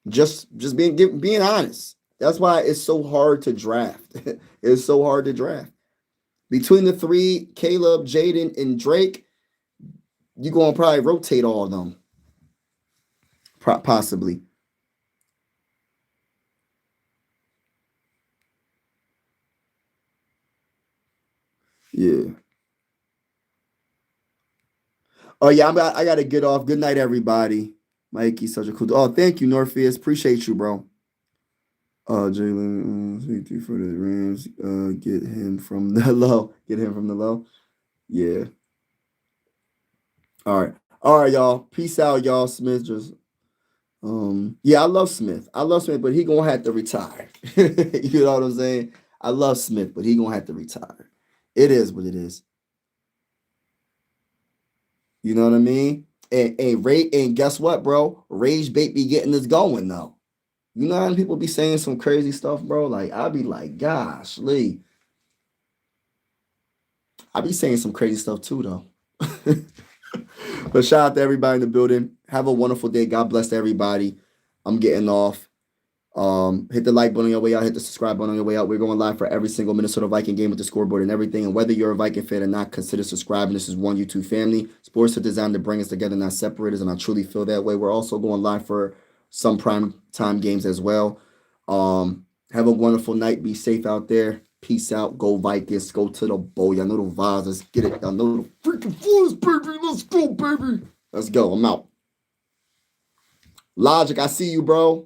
Just being honest. That's why it's so hard to draft. It's so hard to draft. Between the three, Caleb, Jaden, and Drake, you're going to probably rotate all of them. Possibly. Yeah. Oh, yeah, I got to get off. Good night, everybody. Mikey's such a cool. Oh, thank you, Norpheus. Appreciate you, bro. Jalen, safety for the Rams. Get him from the low. Get him from the low. Yeah. All right. All right, y'all. Peace out, y'all. Smith just yeah, I love Smith. I love Smith, but he gonna have to retire. You know what I'm saying? I love Smith, but he gonna have to retire. It is what it is. You know what I mean? And guess what, bro? Rage bait be getting this going though. You know how people be saying some crazy stuff, bro? Like I be like, gosh, Lee. I be saying some crazy stuff too, though. But shout out to everybody in the building. Have a wonderful day. God bless everybody. I'm getting off. Hit the like button on your way out. Hit the subscribe button on your way out. We're going live for every single Minnesota Viking game with the scoreboard and everything. And whether you're a Viking fan or not, consider subscribing. This is one YouTube family. Sports are designed to bring us together, not separate us. And I truly feel that way. We're also going live for some prime time games as well. Have a wonderful night. Be safe out there. Peace out. Go Vikings. Go to the bowl. Y'all know the vibes. Let's get it. Y'all know the freaking Force, baby. Let's go, baby. Let's go. I'm out. Logic, I see you, bro.